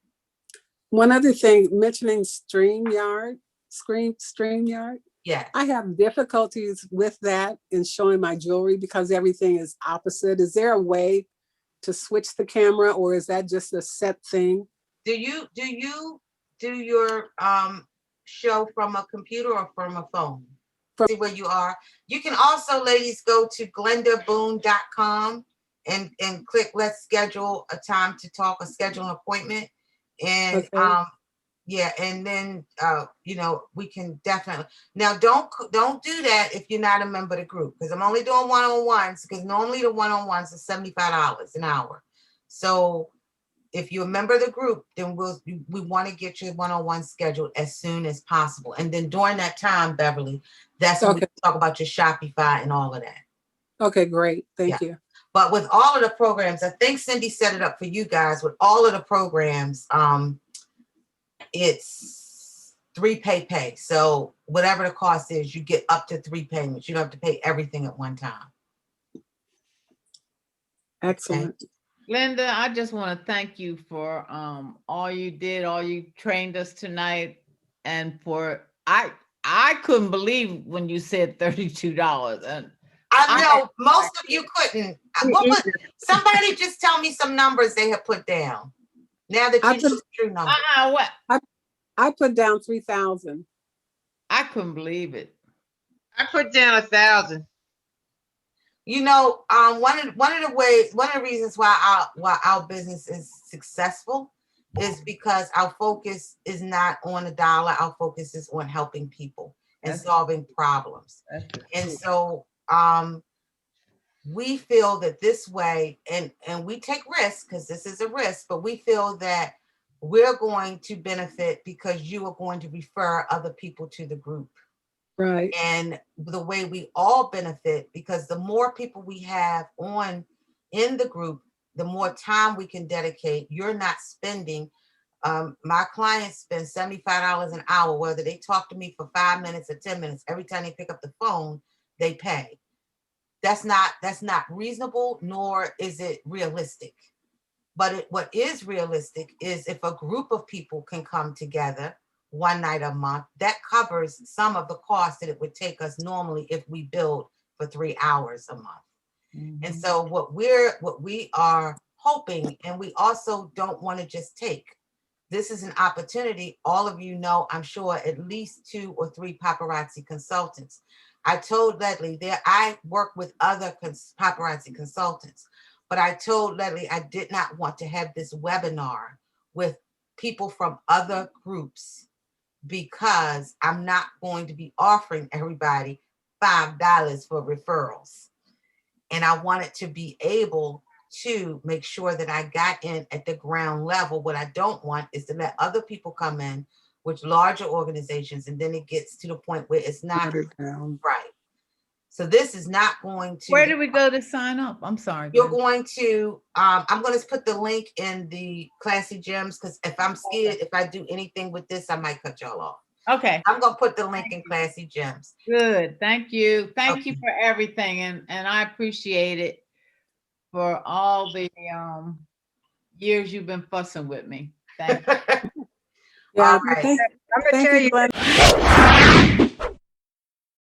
one other thing, mentioning StreamYard. Yeah. I have difficulties with that in showing my jewelry because everything is opposite. Is there a way to switch the camera, or is that just a set thing? Do you do your show from a computer or from a phone? See where you are. You can also, ladies, go to glendaboone.com and click let's schedule a time to talk or schedule an appointment. And Okay. yeah, and then you know, we can definitely now don't do that if you're not a member of the group, because I'm only doing one-on-ones, because normally the one-on-ones are $75 an hour. So if you're a member of the group, then we want to get your one-on-one scheduled as soon as possible. And then during that time, Beverly, that's when we talk about your Shopify and all of that. Okay, great. Thank you. But with all of the programs, I think Cindy set it up for you guys. With all of the programs, it's 3 pay. So whatever the cost is, you get up to 3 payments. You don't have to pay everything at one time. Excellent. Okay. Glenda, I just want to thank you for all you did, all you trained us tonight, and for I couldn't believe when you said $32. And I know most of you couldn't. Somebody just tell me some numbers they have put down. Now that you know the true number. What? I put down 3,000. I couldn't believe it. I put down 1,000. You know, one of the reasons why our business is successful is because our focus is not on a dollar. Our focus is on helping people and solving problems. And so we feel that this way, and we take risks because this is a risk, but we feel that we're going to benefit because you are going to refer other people to the group. Right. And the way we all benefit, because the more people we have in the group, the more time we can dedicate. You're not spending, my clients spend $75 an hour, whether they talk to me for 5 minutes or 10 minutes. Every time they pick up the phone, they pay. That's not reasonable, nor is it realistic. But what is realistic is if a group of people can come together one night a month, that covers some of the costs that it would take us normally if we build for 3 hours a month. Mm-hmm. And so what we are hoping, and we also don't want to just take, this is an opportunity. All of you know, I'm sure, at least 2 or 3 paparazzi consultants. I told Ledley that I work with other paparazzi consultants, but I told Ledley I did not want to have this webinar with people from other groups, because I'm not going to be offering everybody $5 for referrals. And I wanted to be able to make sure that I got in at the ground level. What I don't want is to let other people come in with larger organizations, and then it gets to the point where it's not right. So this is not going to. Where do we go to sign up? I'm sorry. You're going to, I'm going to put the link in the Classy Gems, because if I'm scared, if I do anything with this, I might cut y'all off. Okay. I'm going to put the link in Classy Gems. Good. Thank you. Thank you for everything. And I appreciate it for all the years you've been fussing with me. Thank you. All right. I'm going to tell you.